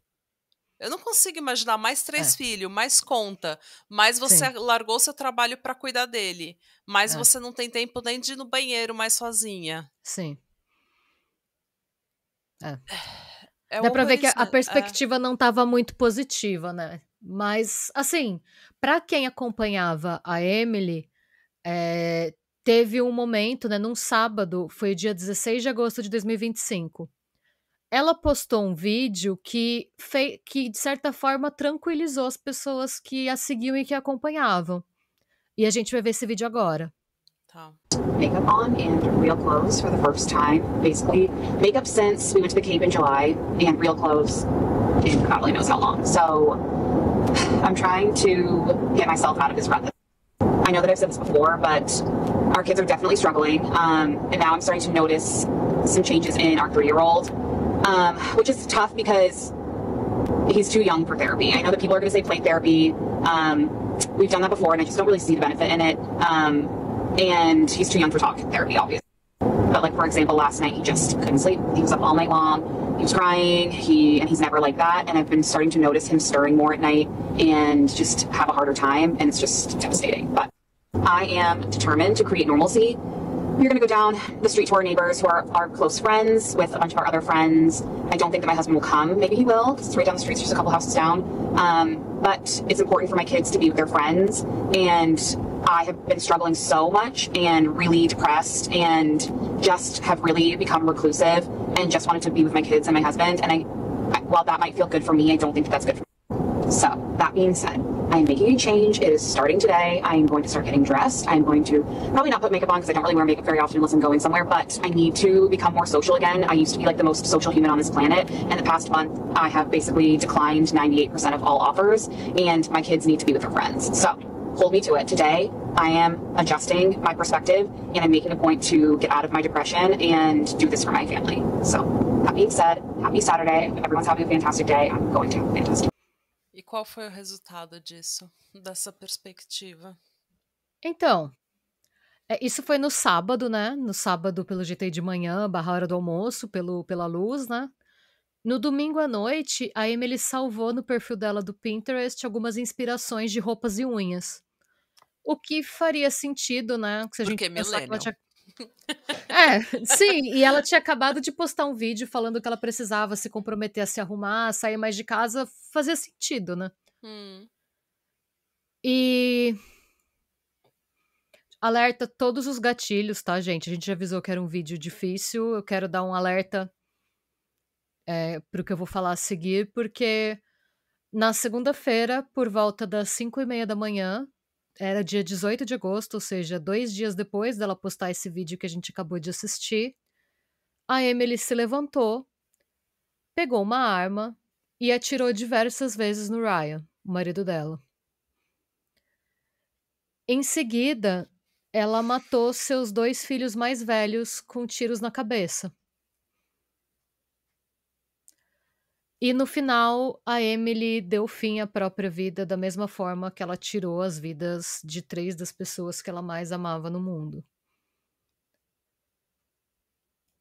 eu não consigo imaginar mais 3 é, filhos, mais conta, mais você sim, largou seu trabalho pra cuidar dele, mais é, você não tem tempo nem de ir no banheiro mais sozinha. sim, é. É Dá pra ver que a horrorizante. É, perspectiva não estava muito positiva, né. Mas, assim, pra quem acompanhava a Emily, teve um momento, né, num sábado, foi o dia 16 de agosto de 2025. Ela postou um vídeo que de certa forma tranquilizou as pessoas que a seguiam e que a acompanhavam. E a gente vai ver esse vídeo agora. tá. Makeup on and real clothes for the first time. Basically, makeup since we went to the Cape in July, and real clothes in God only knows how long. So I'm trying to get myself out of this rut. I know that I've said this before, but our kids are definitely struggling. And now I'm starting to notice some changes in our 3-year-old, which is tough because he's too young for therapy. I know that people are going to say play therapy. We've done that before, and I just don't really see the benefit in it. And he's too young for talk therapy, obviously. But like, for example, last night he just couldn't sleep. He was up all night long. He was crying. He's never like that. And I've been starting to notice him stirring more at night and just have a harder time. And it's just devastating. But I am determined to create normalcy. We're going to go down the street to our neighbors who are our close friends with a bunch of our other friends. I don't think that my husband will come. Maybe he will, because it's right down the street, just a couple houses down. But it's important for my kids to be with their friends. And I have been struggling so much and really depressed and just have really become reclusive and just wanted to be with my kids and my husband. And while that might feel good for me, I don't think that that's good for me. So that being said, I am making a change. It is starting today. I am going to start getting dressed. I'm going to probably not put makeup on because I don't really wear makeup very often unless I'm going somewhere, but I need to become more social again. I used to be like the most social human on this planet, and the past month I have basically declined 98% of all offers, and my kids need to be with their friends. So hold me to it. Today, I am adjusting my perspective, and I'm making a point to get out of my depression and do this for my family. So that being said, happy Saturday. Everyone's having a fantastic day. I'm going to have a fantastic. E qual foi o resultado disso, dessa perspectiva? Então, isso foi no sábado, né, no sábado pelo jeito aí de manhã, barra hora do almoço, pela luz, né. No domingo à noite, a Emily salvou no perfil dela do Pinterest algumas inspirações de roupas e unhas. O que faria sentido, né, se a gente Porque pensar que ela millennial. tinha sim, e ela tinha acabado de postar um vídeo falando que ela precisava se comprometer a se arrumar, sair mais de casa, fazia sentido, né. Hum, E alerta todos os gatilhos, tá, gente? A gente já avisou que era um vídeo difícil, eu quero dar um alerta, para o que eu vou falar a seguir, porque na segunda-feira, por volta das 5:30 da manhã, era dia 18 de agosto, ou seja, 2 dias depois dela postar esse vídeo que a gente acabou de assistir, a Emily se levantou, pegou uma arma e atirou diversas vezes no Ryan, o marido dela. Em seguida, ela matou seus 2 filhos mais velhos com tiros na cabeça. E no final, a Emily deu fim à própria vida da mesma forma que ela tirou as vidas de 3 das pessoas que ela mais amava no mundo.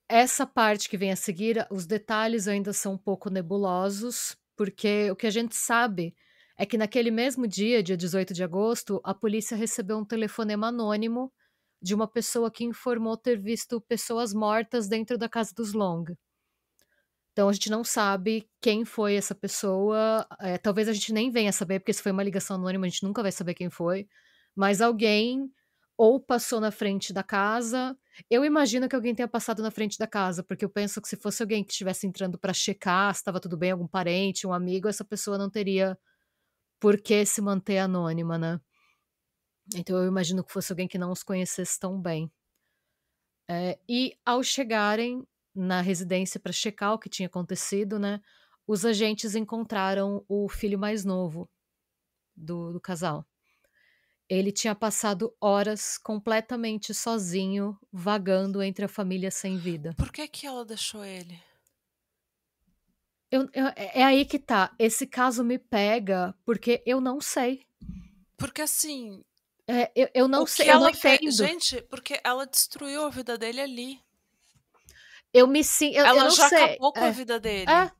Essa parte que vem a seguir, os detalhes ainda são um pouco nebulosos, porque o que a gente sabe é que naquele mesmo dia 18 de agosto, a polícia recebeu um telefonema anônimo de uma pessoa que informou ter visto pessoas mortas dentro da casa dos Long. Então a gente não sabe quem foi essa pessoa, talvez a gente nem venha saber, porque se foi uma ligação anônima, a gente nunca vai saber quem foi, mas alguém ou passou na frente da casa. Eu imagino que alguém tenha passado na frente da casa, porque eu penso que se fosse alguém que estivesse entrando pra checar se estava tudo bem, algum parente, um amigo, essa pessoa não teria por que se manter anônima, né. Então eu imagino que fosse alguém que não os conhecesse tão bem. E ao chegarem na residência para checar o que tinha acontecido, né, os agentes encontraram o filho mais novo do casal. Ele tinha passado horas completamente sozinho, vagando entre a família sem vida. Por que ela deixou ele? É aí que tá, esse caso me pega, porque eu não sei. Porque assim, Eu não o sei, que eu não ela fez. entendo. Gente, porque ela destruiu a vida dele ali. Eu Ela não já sei. acabou com a vida dele. É.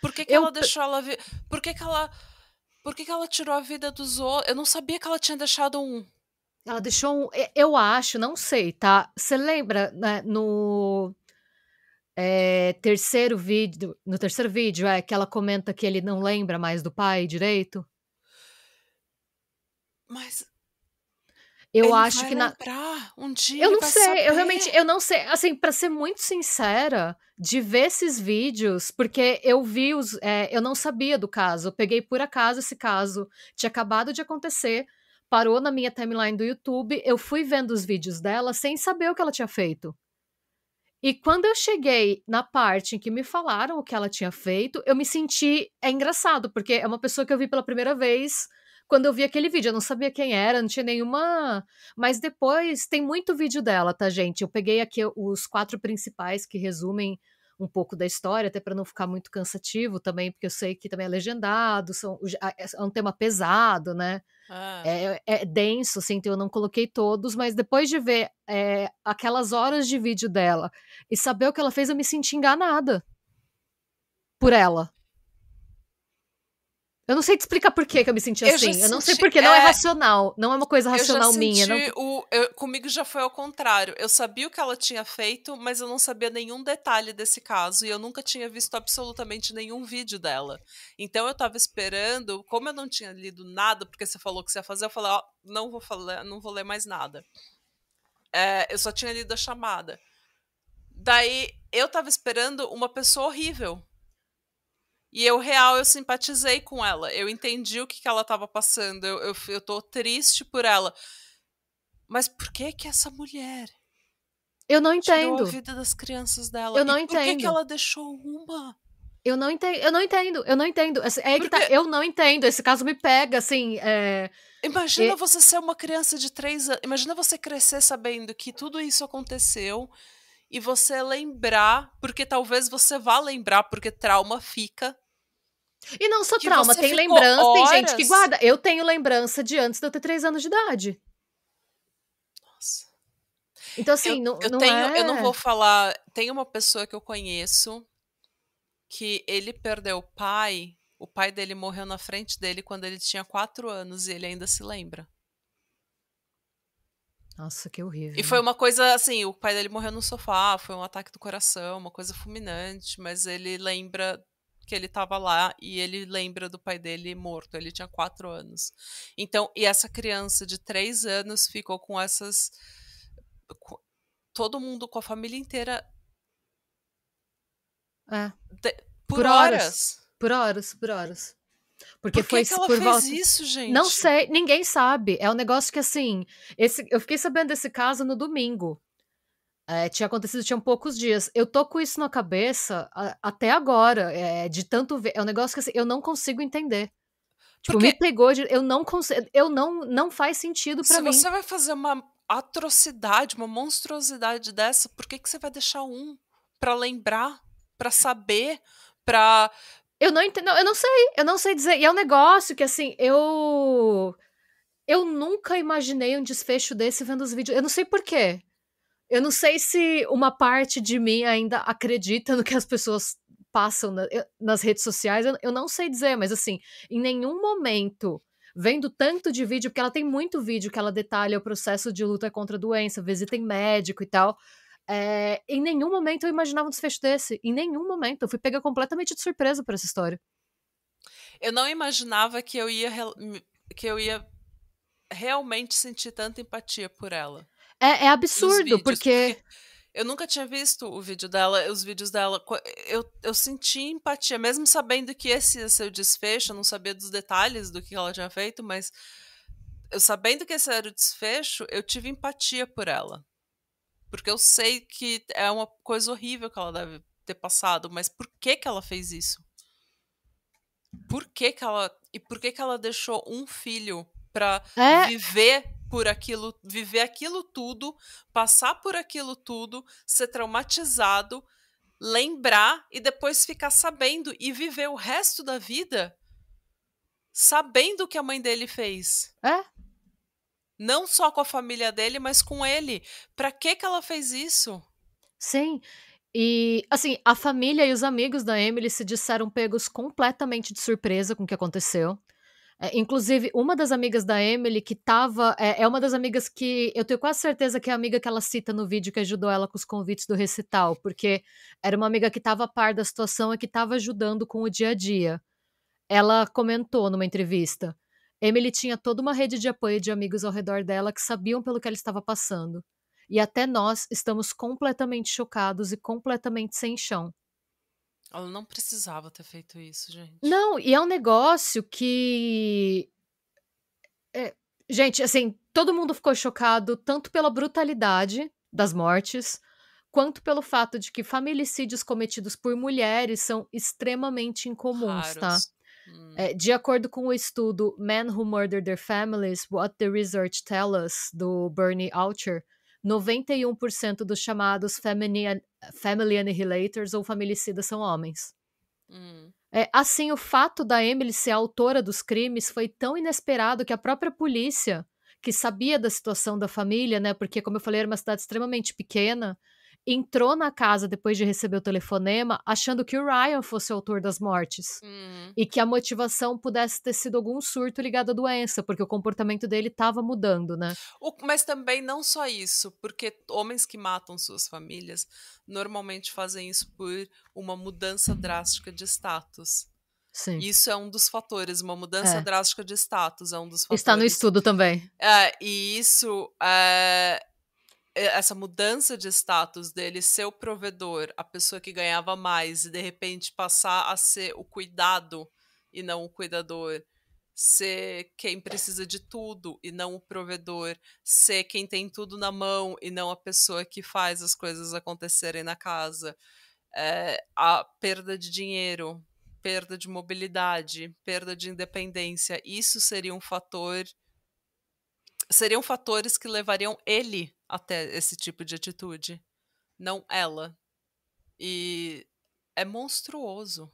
Por que Eu ela deixou ela ver? Por que ela tirou a vida dos outros? Eu não sabia que ela tinha deixado um. Ela deixou um. Eu acho, não sei, tá? Você lembra, né, no terceiro vídeo, que ela comenta que ele não lembra mais do pai direito? Mas Eu ele acho vai que na. lembrar. Um dia Eu ele não vai sei, saber. eu não sei, assim, pra ser muito sincera, de ver esses vídeos, porque eu vi eu não sabia do caso, eu peguei por acaso esse caso, tinha acabado de acontecer, parou na minha timeline do YouTube, eu fui vendo os vídeos dela sem saber o que ela tinha feito. E quando eu cheguei na parte em que me falaram o que ela tinha feito, eu me senti. É engraçado, porque é uma pessoa que eu vi pela primeira vez quando eu vi aquele vídeo. Eu não sabia quem era, não tinha nenhuma. Mas depois tem muito vídeo dela, tá, gente? Eu peguei aqui os 4 principais que resumem um pouco da história, até para não ficar muito cansativo também, porque eu sei que também é legendado, é um tema pesado, né? Ah. É denso, assim, então eu não coloquei todos, mas depois de ver aquelas horas de vídeo dela e saber o que ela fez, eu me senti enganada por ela. Eu não sei te explicar por que eu me senti assim. Eu não sei por que, não é racional. Não é uma coisa racional minha. Não... Comigo já foi ao contrário. Eu sabia o que ela tinha feito, mas eu não sabia nenhum detalhe desse caso. E eu nunca tinha visto absolutamente nenhum vídeo dela. Então eu tava esperando, como eu não tinha lido nada, porque você falou que você ia fazer, eu falei, ó, não vou ler mais nada. Eu só tinha lido a chamada. Daí eu tava esperando uma pessoa horrível. E eu simpatizei com ela. Eu entendi o que ela tava passando. Eu tô triste por ela. Mas por que essa mulher eu não tirou a entendo. vida das crianças dela? Eu não e por entendo. que ela deixou uma? Eu não entendo. Que tá, eu não entendo. Esse caso me pega, assim. Imagina você ser uma criança de 3 anos. Imagina você crescer sabendo que tudo isso aconteceu e você lembrar, porque talvez você vá lembrar, porque trauma fica. E não só trauma, tem lembrança, tem gente que guarda. Eu tenho lembrança de antes de eu ter 3 anos de idade. Nossa. Então, assim, eu não vou falar. Tem uma pessoa que eu conheço que ele perdeu o pai dele morreu na frente dele quando ele tinha 4 anos e ele ainda se lembra. Nossa, que horrível. E foi uma coisa assim, o pai dele morreu no sofá, foi um ataque do coração, uma coisa fulminante, mas ele lembra que ele tava lá e ele lembra do pai dele morto, ele tinha 4 anos. Então, e essa criança de 3 anos ficou com essas... Todo mundo, com a família inteira... Por horas. Por horas. Porque por que ela fez isso, gente? Não sei, ninguém sabe. É um negócio que, assim... Eu fiquei sabendo desse caso no domingo. Tinha acontecido, tinha poucos dias. Eu tô com isso na cabeça até agora. De tanto ver. É um negócio que, assim, eu não consigo entender. Tipo, me pegou de... Eu não consigo... Não faz sentido pra mim. Se você vai fazer uma atrocidade, uma monstruosidade dessa, por que você vai deixar um? Pra lembrar? Pra saber? Pra... Eu não entendo, eu não sei dizer. E é um negócio que, assim, eu nunca imaginei um desfecho desse vendo os vídeos. Eu não sei por quê. Eu não sei se uma parte de mim ainda acredita no que as pessoas passam nas redes sociais. Eu não sei dizer, mas, assim, em nenhum momento, vendo tanto de vídeo, porque ela tem muito vídeo que ela detalha o processo de luta contra a doença, visita em médico e tal. Em nenhum momento eu imaginava um desfecho desse. Em nenhum momento. Eu fui pega completamente de surpresa por essa história. Eu não imaginava que eu ia realmente sentir tanta empatia por ela É nos absurdo, vídeos, porque... porque eu nunca tinha visto os vídeos dela. Eu senti empatia, mesmo sabendo que esse ia ser o desfecho. Eu não sabia dos detalhes do que ela tinha feito, mas eu sabendo que esse era o desfecho, eu tive empatia por ela. Porque eu sei que é uma coisa horrível que ela deve ter passado, mas por que que ela fez isso? Por que que ela deixou um filho pra É, viver aquilo tudo, passar por aquilo tudo, ser traumatizado, lembrar e depois ficar sabendo e viver o resto da vida sabendo o que a mãe dele fez? é, Não só com a família dele, mas com ele. Pra que que ela fez isso? sim. E, assim, a família e os amigos da Emily se disseram pegos completamente de surpresa com o que aconteceu. Inclusive, uma das amigas da Emily que estava. É uma das amigas que eu tenho quase certeza que é a amiga que ela cita no vídeo que ajudou ela com os convites do recital, porque era uma amiga que estava a par da situação e que estava ajudando com o dia a dia. Ela comentou numa entrevista: Emily tinha toda uma rede de apoio de amigos ao redor dela que sabiam pelo que ela estava passando. E até nós estamos completamente chocados e completamente sem chão. Ela não precisava ter feito isso, gente. Não, e é um negócio que. é, gente, assim, todo mundo ficou chocado tanto pela brutalidade das mortes, quanto pelo fato de que familicídios cometidos por mulheres são extremamente incomuns, tá? Raros. De acordo com o estudo Men Who Murder Their Families, What the Research Tell Us, do Bernie Alcher, 91% dos chamados family annihilators ou familicidas são homens. Assim, o fato da Emily ser a autora dos crimes foi tão inesperado que a própria polícia, que sabia da situação da família, né, porque, como eu falei, era uma cidade extremamente pequena, entrou na casa depois de receber o telefonema achando que o Ryan fosse o autor das mortes. E que a motivação pudesse ter sido algum surto ligado à doença, porque o comportamento dele estava mudando, né? Mas também não só isso, porque homens que matam suas famílias normalmente fazem isso por uma mudança drástica de status. Sim. Isso é um dos fatores, uma mudança drástica de status é um dos fatores. Está no estudo também. E isso, essa mudança de status dele ser o provedor, a pessoa que ganhava mais e de repente passar a ser o cuidado e não o cuidador, ser quem precisa de tudo e não o provedor, ser quem tem tudo na mão e não a pessoa que faz as coisas acontecerem na casa, a perda de dinheiro, perda de mobilidade, perda de independência, isso seria um fator. Seriam fatores que levariam ele até esse tipo de atitude, não ela. E é monstruoso.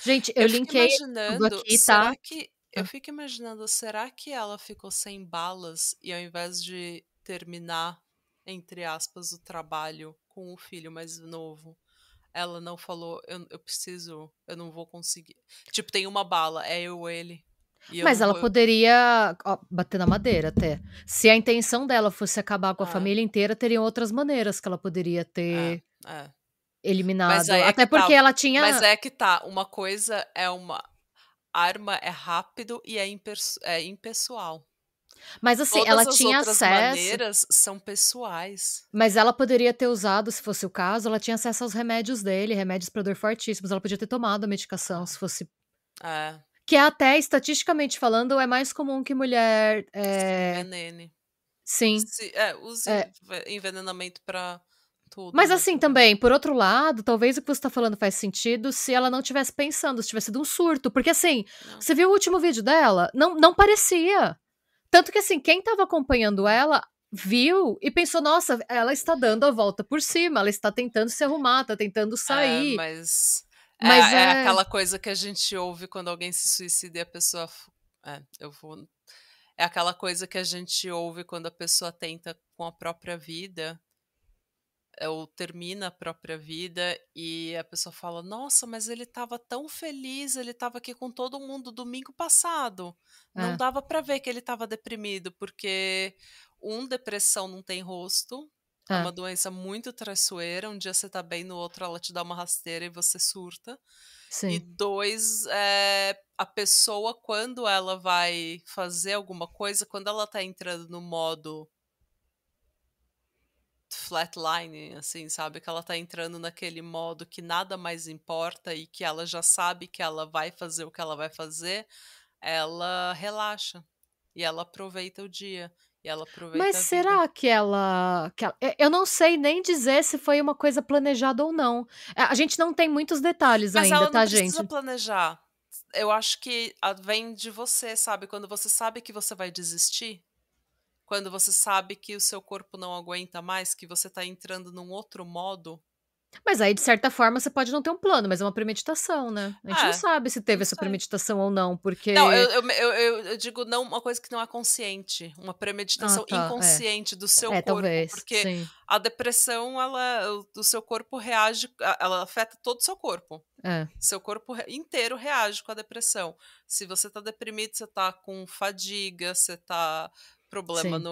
Gente, eu Eu fico linkei tudo imaginando, aqui, tá? será que ela ficou sem balas e ao invés de terminar, entre aspas, o trabalho com o filho mais novo, ela não falou, eu não vou conseguir. Tipo, tem uma bala, é eu ou ele. E eu Mas não ela vou. poderia, ó, bater na madeira até. Se a intenção dela fosse acabar com a É, família inteira, teriam outras maneiras que ela poderia é, ter é. Mas eliminado. aí é Até que porque tá. ela Mas tinha. é que tá. Uma coisa é uma arma, é rápido e é impessoal. Mas assim, ela Todas as tinha outras acesso. maneiras são pessoais. Mas ela poderia ter usado, se fosse o caso, ela tinha acesso aos remédios dele, remédios pra dor fortíssimos. Ela podia ter tomado a medicação, se fosse. É, Que é até, estatisticamente falando, é mais comum que mulher. se envenene. Sim. Use envenenamento pra tudo, Mas na assim verdade. também, por outro lado, talvez o que você tá falando faz sentido se ela não tivesse pensando, se tivesse sido um surto. Porque assim, Não. você viu o último vídeo dela? Não parecia. Tanto que assim, quem tava acompanhando ela viu e pensou, nossa, ela está dando a volta por cima, ela está tentando se arrumar, tá tentando sair. Mas Mas é aquela coisa que a gente ouve quando alguém se suicida e a pessoa. Eu vou. É aquela coisa que a gente ouve quando a pessoa tenta com a própria vida, ou termina a própria vida, e a pessoa fala: Nossa, mas ele estava tão feliz, ele estava aqui com todo mundo domingo passado. Não dava para ver que ele estava deprimido, porque depressão não tem rosto, É É, uma doença muito traiçoeira. Um dia você tá bem, no outro ela te dá uma rasteira e você surta. E sim. 2, a pessoa, quando ela vai fazer alguma coisa, quando ela tá entrando no modo flatline, assim, sabe? Que ela tá entrando naquele modo que nada mais importa e que ela já sabe que ela vai fazer o que ela vai fazer, ela relaxa. E ela aproveita o dia. E ela Mas aproveita a vida. será eu não sei nem dizer se foi uma coisa planejada ou não. A gente não tem muitos detalhes Mas ainda, ela não tá, precisa gente? planejar. Eu acho que vem de você, sabe? Quando você sabe que você vai desistir, quando você sabe que o seu corpo não aguenta mais, que você tá entrando num outro modo. Mas aí, de certa forma, você pode não ter um plano, mas é uma premeditação, né? A gente não É, sabe se não teve essa sei. premeditação ou não, Não, porque eu digo não uma coisa que não é consciente, uma ah, premeditação tá, inconsciente do seu é, corpo, talvez, porque sim, a depressão, o seu corpo reage, ela afeta todo o seu corpo. é, Seu corpo inteiro reage com a depressão. Se você tá deprimido, você tá com fadiga, você tá problema sim,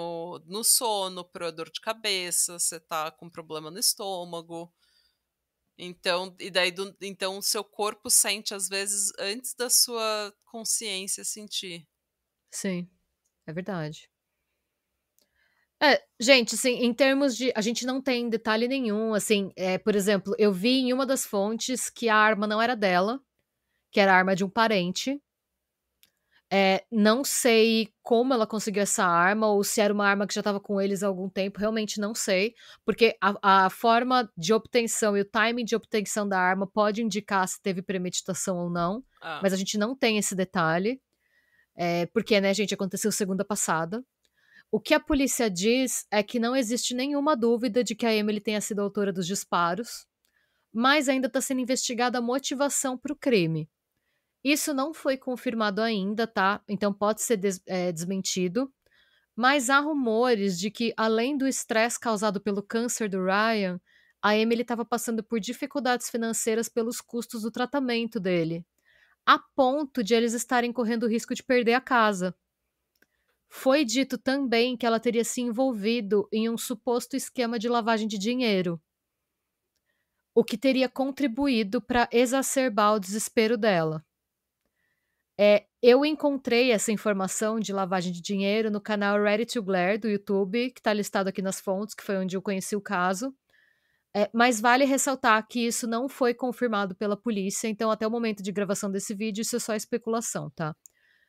no sono, dor de cabeça, você tá com problema no estômago. Então, e daí então o seu corpo sente às vezes antes da sua consciência sentir. sim, é verdade. É, gente, assim, em termos de a gente não tem detalhe nenhum, assim, por exemplo, eu vi em uma das fontes que a arma não era dela, que era a arma de um parente. Não sei como ela conseguiu essa arma ou se era uma arma que já estava com eles há algum tempo, realmente não sei, porque a forma de obtenção e o timing de obtenção da arma pode indicar se teve premeditação ou não, Ah, mas a gente não tem esse detalhe, porque, né, gente, aconteceu segunda passada. O que a polícia diz é que não existe nenhuma dúvida de que a Emily tenha sido autora dos disparos, mas ainda está sendo investigada a motivação para o crime. Isso não foi confirmado ainda, tá? Então pode ser desmentido. Mas há rumores de que, além do estresse causado pelo câncer do Ryan, a Emily estava passando por dificuldades financeiras pelos custos do tratamento dele, a ponto de eles estarem correndo o risco de perder a casa. Foi dito também que ela teria se envolvido em um suposto esquema de lavagem de dinheiro, o que teria contribuído para exacerbar o desespero dela. Eu encontrei essa informação de lavagem de dinheiro no canal Ready to Glare do YouTube, que está listado aqui nas fontes, que foi onde eu conheci o caso. Mas vale ressaltar que isso não foi confirmado pela polícia, então até o momento de gravação desse vídeo isso é só especulação, tá?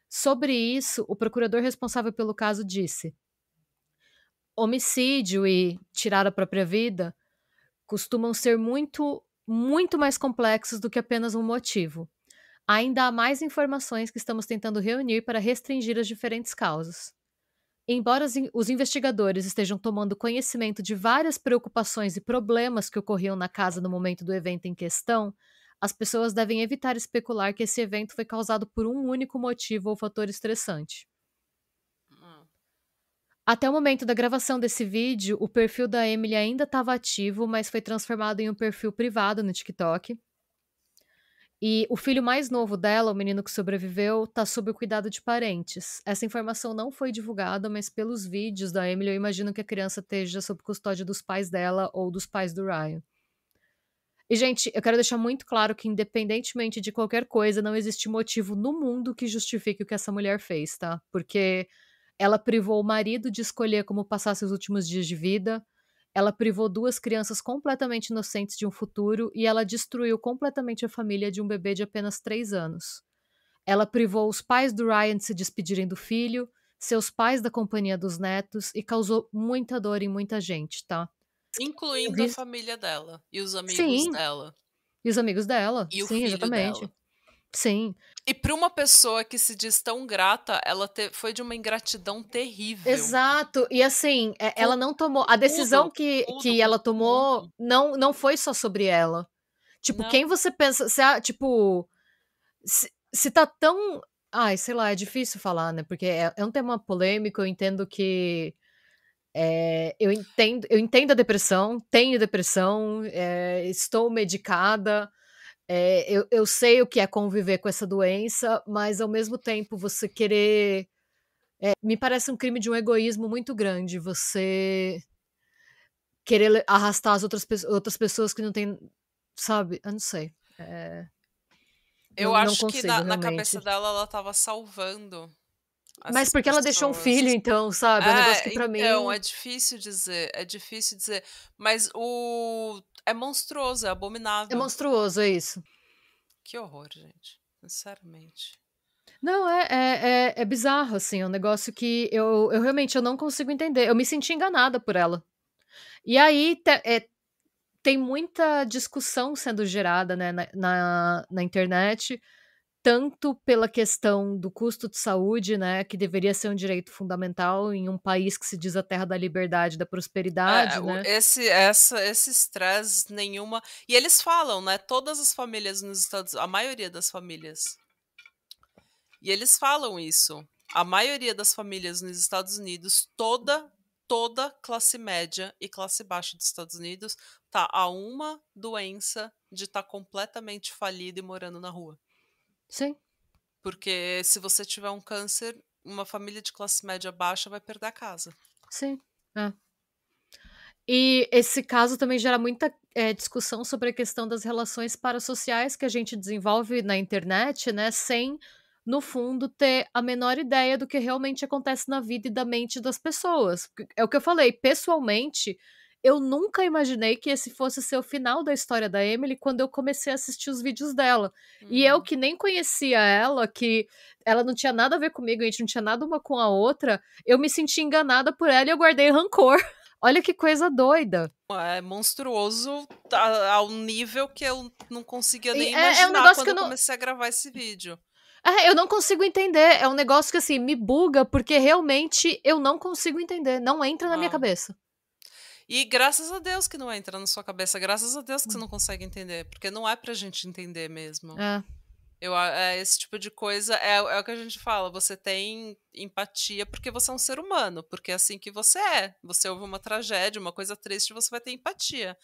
Sobre isso, o procurador responsável pelo caso disse: homicídio e tirar a própria vida costumam ser muito, muito mais complexos do que apenas um motivo. Ainda há mais informações que estamos tentando reunir para restringir as diferentes causas. Embora os investigadores estejam tomando conhecimento de várias preocupações e problemas que ocorriam na casa no momento do evento em questão, as pessoas devem evitar especular que esse evento foi causado por um único motivo ou fator estressante. hum. Até o momento da gravação desse vídeo, o perfil da Emily ainda estava ativo, mas foi transformado em um perfil privado no TikTok. E o filho mais novo dela, o menino que sobreviveu, tá sob o cuidado de parentes. Essa informação não foi divulgada, mas pelos vídeos da Emily, eu imagino que a criança esteja sob custódia dos pais dela ou dos pais do Ryan. E, gente, eu quero deixar muito claro que, independentemente de qualquer coisa, não existe motivo no mundo que justifique o que essa mulher fez, tá? Porque ela privou o marido de escolher como passar seus últimos dias de vida, ela privou duas crianças completamente inocentes de um futuro e ela destruiu completamente a família de um bebê de apenas 3 anos. Ela privou os pais do Ryan de se despedirem do filho, seus pais da companhia dos netos e causou muita dor em muita gente, tá? Eu Incluindo a vi- família dela e os amigos Sim, dela e os amigos dela, e o sim, filho exatamente. dela. Sim, E para uma pessoa que se diz tão grata, ela foi de uma ingratidão terrível. exato. E assim, Com ela não tomou. A decisão tudo, que com ela todo tomou mundo. não foi só sobre ela. Tipo, quem Não. você pensa. Tipo, se tá tão. Ai, sei lá, é difícil falar, né? Porque é um tema polêmico, eu entendo que. Eu entendo a depressão, tenho depressão, estou medicada, eu sei o que é conviver com essa doença, mas ao mesmo tempo você querer. Me parece um crime de um egoísmo muito grande você querer arrastar as outras pessoas que não tem, sabe? Eu não sei. Eu Não acho que consigo, na cabeça realmente. dela, ela tava salvando Mas essas porque ela deixou um filho, pessoas. então, sabe? É um negócio que pra Então, mim é difícil dizer, mas é monstruoso, é é abominável. monstruoso, é isso. Que horror, gente, sinceramente. Não, é bizarro, assim, é um negócio que eu realmente eu não consigo entender. Eu me senti enganada por ela. E aí tem muita discussão sendo gerada, né, na internet, tanto pela questão do custo de saúde, né, que deveria ser um direito fundamental em um país que se diz a terra da liberdade e da prosperidade, né. Esse estresse nenhuma. E eles falam, né? Todas as famílias nos Estados a maioria das famílias. E eles falam isso. A maioria das famílias nos Estados Unidos, toda classe média e classe baixa dos Estados Unidos, tá a uma doença de estar completamente falido e morando na rua. Sim, Porque se você tiver um câncer, uma família de classe média baixa vai perder a casa. sim, é. E esse caso também gera muita, discussão sobre a questão das relações parassociais que a gente desenvolve na internet, né, sem, no fundo, ter a menor ideia do que realmente acontece na vida e da mente das pessoas. Porque é o que eu falei, pessoalmente, eu nunca imaginei que esse fosse ser o final da história da Emily quando eu comecei a assistir os vídeos dela. E eu que nem conhecia ela, que ela não tinha nada a ver comigo, a gente não tinha nada uma com a outra, eu me senti enganada por ela e eu guardei rancor. Olha que coisa doida. É monstruoso ao nível que eu não conseguia E nem é um imaginar negócio quando que eu eu não. comecei a gravar esse vídeo. Eu não consigo entender. É um negócio que, assim, me buga, porque realmente eu não consigo entender. Não entra na minha Ah. cabeça. E graças a Deus que não entra na sua cabeça, graças a Deus que você não consegue entender, porque não é pra gente entender mesmo. É, Esse tipo de coisa é o que a gente fala, você tem empatia porque você é um ser humano, porque é assim que você é. Você ouve uma tragédia, uma coisa triste, você vai ter empatia.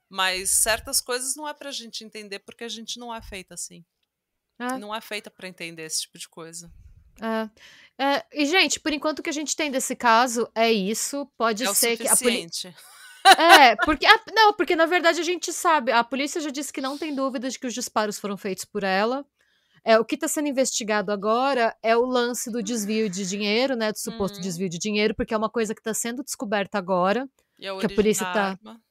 Mas certas coisas não é pra gente entender porque a gente não é feita assim. é, Não é feita pra entender esse tipo de coisa. E, gente, por enquanto o que a gente tem desse caso é isso. Pode É o ser que a polícia. suficiente. Porque. Não, porque na verdade a gente sabe. A polícia já disse que não tem dúvida de que os disparos foram feitos por ela. O que está sendo investigado agora é o lance do desvio de dinheiro, né? Do suposto desvio de dinheiro, porque é uma coisa que está sendo descoberta agora. E a Que a origem polícia da tá. arma.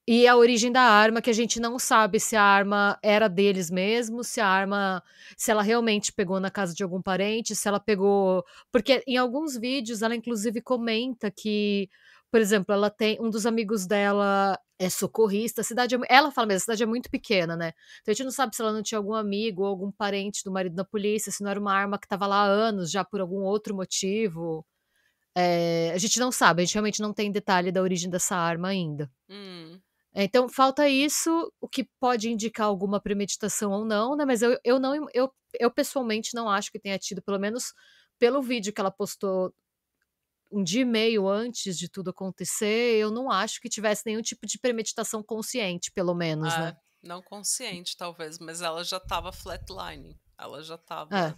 E a origem da arma, que a gente não sabe se a arma era deles mesmo, se a arma. Se ela realmente pegou na casa de algum parente, se ela pegou. Porque em alguns vídeos ela, inclusive, comenta que, por exemplo, ela tem. Um dos amigos dela é socorrista, a cidade ela fala mesmo, a cidade é muito pequena, né? Então a gente não sabe se ela não tinha algum amigo ou algum parente do marido da polícia, se não era uma arma que estava lá há anos já por algum outro motivo. A gente não sabe, a gente realmente não tem detalhe da origem dessa arma ainda. Então falta isso, o que pode indicar alguma premeditação ou não, né? Mas eu pessoalmente não acho que tenha tido, pelo menos pelo vídeo que ela postou um dia e meio antes de tudo acontecer, eu não acho que tivesse nenhum tipo de premeditação consciente, pelo menos, né? Não consciente, talvez, mas ela já tava flatlining. Ela já É, tava.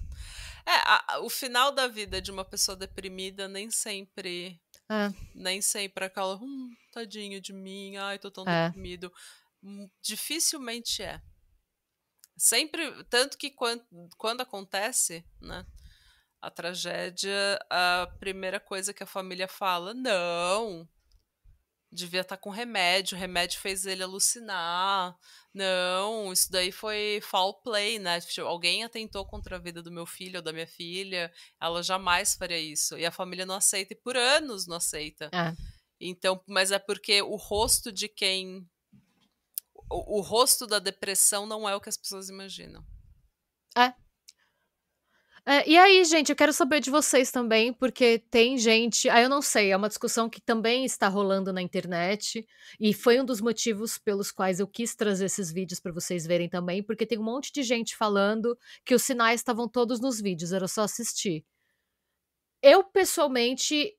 O final da vida de uma pessoa deprimida nem sempre é aquela, tadinho de mim, ai, tô tão deprimido. Dificilmente é. Sempre, tanto que quando acontece, né, a tragédia, a primeira coisa que a família fala, não, devia estar com remédio, o remédio fez ele alucinar, não, isso daí foi foul play, né, alguém atentou contra a vida do meu filho ou da minha filha, ela jamais faria isso, e a família não aceita, e por anos não aceita. Então, mas é porque o rosto de quem... O rosto da depressão não é o que as pessoas imaginam. E aí, gente, eu quero saber de vocês também, porque tem gente. Eu não sei, é uma discussão que também está rolando na internet, e foi um dos motivos pelos quais eu quis trazer esses vídeos para vocês verem também, porque tem um monte de gente falando que os sinais estavam todos nos vídeos, era só assistir. Eu, pessoalmente,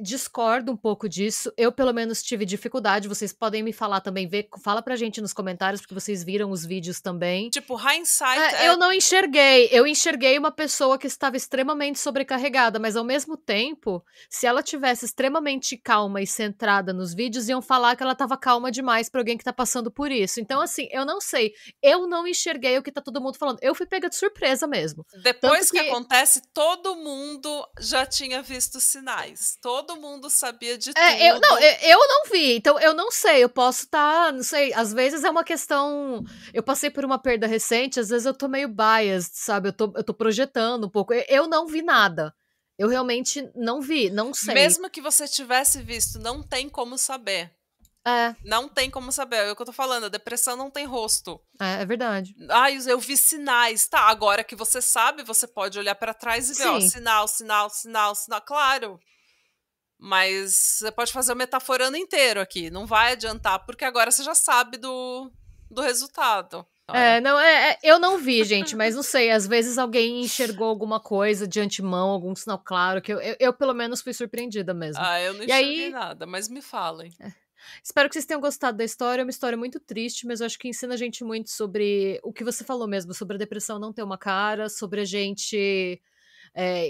discordo um pouco disso. Eu, pelo menos, tive dificuldade. Vocês podem me falar também, fala pra gente nos comentários, porque vocês viram os vídeos também. Tipo, hindsight Eu não enxerguei. Eu enxerguei uma pessoa que estava extremamente sobrecarregada, mas ao mesmo tempo, se ela tivesse extremamente calma e centrada nos vídeos, iam falar que ela estava calma demais pra alguém que tá passando por isso. Então, assim, eu não sei. Eu não enxerguei o que tá todo mundo falando. Eu fui pega de surpresa mesmo. Depois que acontece, todo mundo já tinha visto sinais. Todo mundo sabia de tudo. Eu não vi, então eu não sei. Eu posso estar, não sei. Às vezes é uma questão. Eu passei por uma perda recente, às vezes eu tô meio biased, sabe? Eu tô projetando um pouco. Eu não vi nada. Eu realmente não vi, não sei. Mesmo que você tivesse visto, não tem como saber. Não tem como saber. É o que eu tô falando, a depressão não tem rosto. É verdade. Ai, eu vi sinais. Tá, agora que você sabe, você pode olhar pra trás e ver, ó, sinal, claro. Mas você pode fazer o metaforando inteiro aqui. Não vai adiantar, porque agora você já sabe do resultado. Eu não vi, gente, mas não sei, às vezes alguém enxergou alguma coisa de antemão, algum sinal claro, que eu pelo menos fui surpreendida mesmo. Eu não enxerguei nada, mas me falem. Espero que vocês tenham gostado da história. É uma história muito triste, mas eu acho que ensina a gente muito sobre o que você falou mesmo, sobre a depressão não ter uma cara, sobre a gente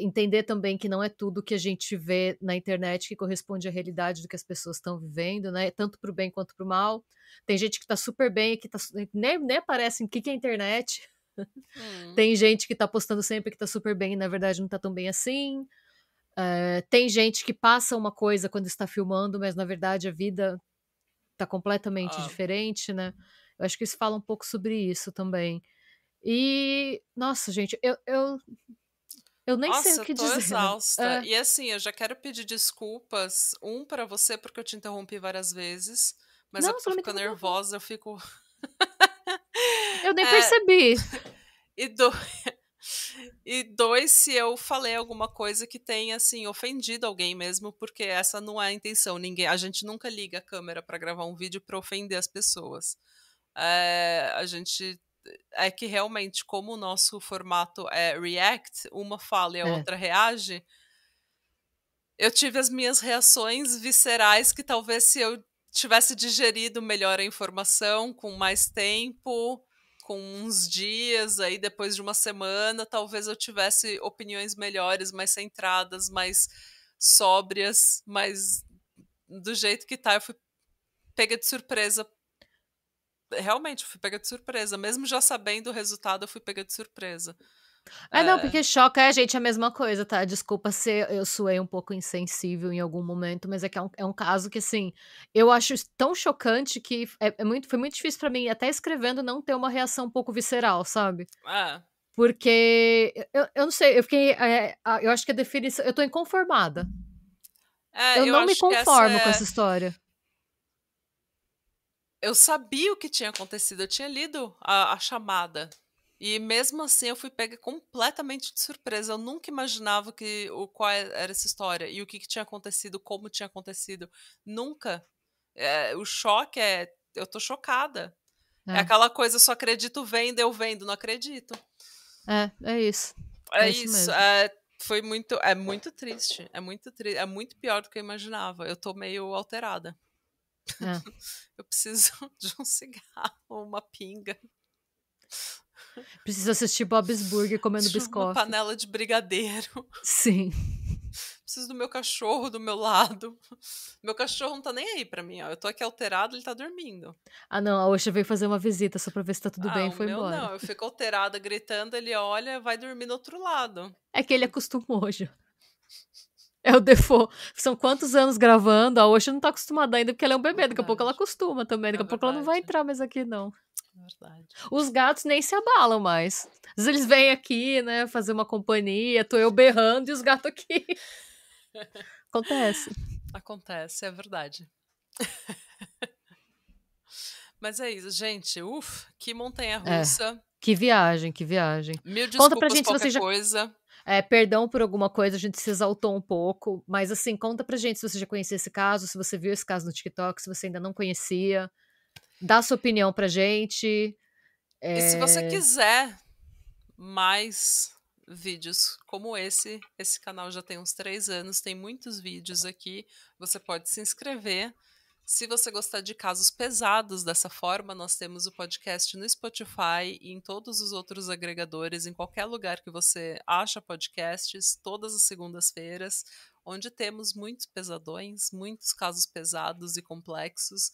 entender também que não é tudo que a gente vê na internet que corresponde à realidade do que as pessoas estão vivendo, né? Tanto pro bem quanto pro mal. Tem gente que tá super bem, que nem aparece o que é internet. Tem gente que tá postando sempre que tá super bem e na verdade não tá tão bem assim. Tem gente que passa uma coisa quando está filmando, mas na verdade a vida tá completamente diferente, né? Eu acho que isso fala um pouco sobre isso também. E, nossa, gente, eu nem sei o que dizer. Nossa, eu tô exausta. E assim, eu já quero pedir desculpas, pra você, porque eu te interrompi várias vezes, mas a pessoa fica nervosa, eu fico... Eu nem percebi. E dois, se eu falei alguma coisa que tenha, assim, ofendido alguém mesmo, porque essa não é a intenção. A gente nunca liga a câmera pra gravar um vídeo pra ofender as pessoas. A gente... É que realmente, como o nosso formato é react, uma fala e a outra reage, eu tive as minhas reações viscerais que talvez se eu tivesse digerido melhor a informação, com mais tempo, com uns dias, aí depois de uma semana, talvez eu tivesse opiniões melhores, mais centradas, mais sóbrias, mas do jeito que tá, eu fui pega de surpresa. Realmente, eu fui pega de surpresa. Mesmo já sabendo o resultado, eu fui pega de surpresa. Não, porque choca a gente a mesma coisa, tá? Desculpa se eu soei um pouco insensível em algum momento, mas que é um caso que, assim, eu acho tão chocante que foi muito difícil pra mim, até escrevendo, não ter uma reação um pouco visceral, sabe? Porque, eu não sei, eu fiquei, eu acho que a definição, eu tô inconformada. Eu não me conformo com essa história. Eu sabia o que tinha acontecido, eu tinha lido a chamada. E mesmo assim eu fui pega completamente de surpresa. Eu nunca imaginava qual era essa história e o que tinha acontecido, como tinha acontecido. Nunca. O choque eu tô chocada. É aquela coisa, eu só acredito vendo, eu vendo, não acredito. É isso. É isso. Foi muito. É muito triste. É muito triste. É muito pior do que eu imaginava. Eu tô meio alterada. Eu preciso de um cigarro, uma pinga. Preciso assistir Bob's Burger comendo biscoito. Uma panela de brigadeiro. Sim. Preciso do meu cachorro do meu lado. Meu cachorro não tá nem aí pra mim, ó. Eu tô aqui alterado, ele tá dormindo. Não, a Osha veio fazer uma visita só pra ver se tá tudo bem e foi embora. Não, eu fico alterada, gritando, ele olha, vai dormir no outro lado. É que ele acostumou já. É o default. São quantos anos gravando? A Osha não tá acostumada ainda porque ela é um bebê. Daqui a pouco ela acostuma também. Daqui a pouco ela não vai entrar mais aqui, não. Verdade. Os gatos nem se abalam mais. Às vezes eles vêm aqui, né, fazer uma companhia. Tô eu berrando e os gatos aqui. Acontece, é verdade. Mas é isso, gente. Que montanha-russa. Que viagem, que viagem. Mil desculpas. Conta pra gente se você já... coisa. Perdão por alguma coisa, a gente se exaltou um pouco, mas assim, conta pra gente se você já conhecia esse caso, se você viu esse caso no TikTok, se você ainda não conhecia, dá sua opinião pra gente. E se você quiser mais vídeos como esse. Esse canal já tem uns 3 anos, tem muitos vídeos aqui. Você pode se inscrever. Se você gostar de casos pesados dessa forma, nós temos o podcast no Spotify e em todos os outros agregadores, em qualquer lugar que você acha podcasts, todas as segundas-feiras, onde temos muitos pesadões, muitos casos pesados e complexos.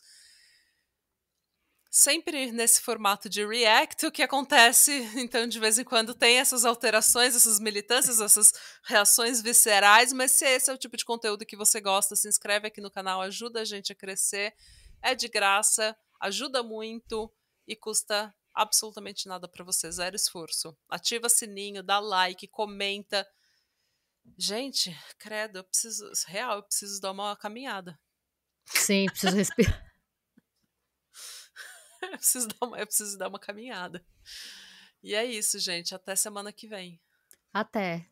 Sempre nesse formato de react, o que acontece, então, de vez em quando tem essas alterações, essas militâncias, essas reações viscerais, mas se esse é o tipo de conteúdo que você gosta, se inscreve aqui no canal, ajuda a gente a crescer, é de graça, ajuda muito e custa absolutamente nada para você, zero esforço. Ativa sininho, dá like, comenta. Gente, credo, eu preciso dar uma caminhada. Sim, preciso respirar. Eu preciso dar uma caminhada. E é isso, gente. Até semana que vem. Até.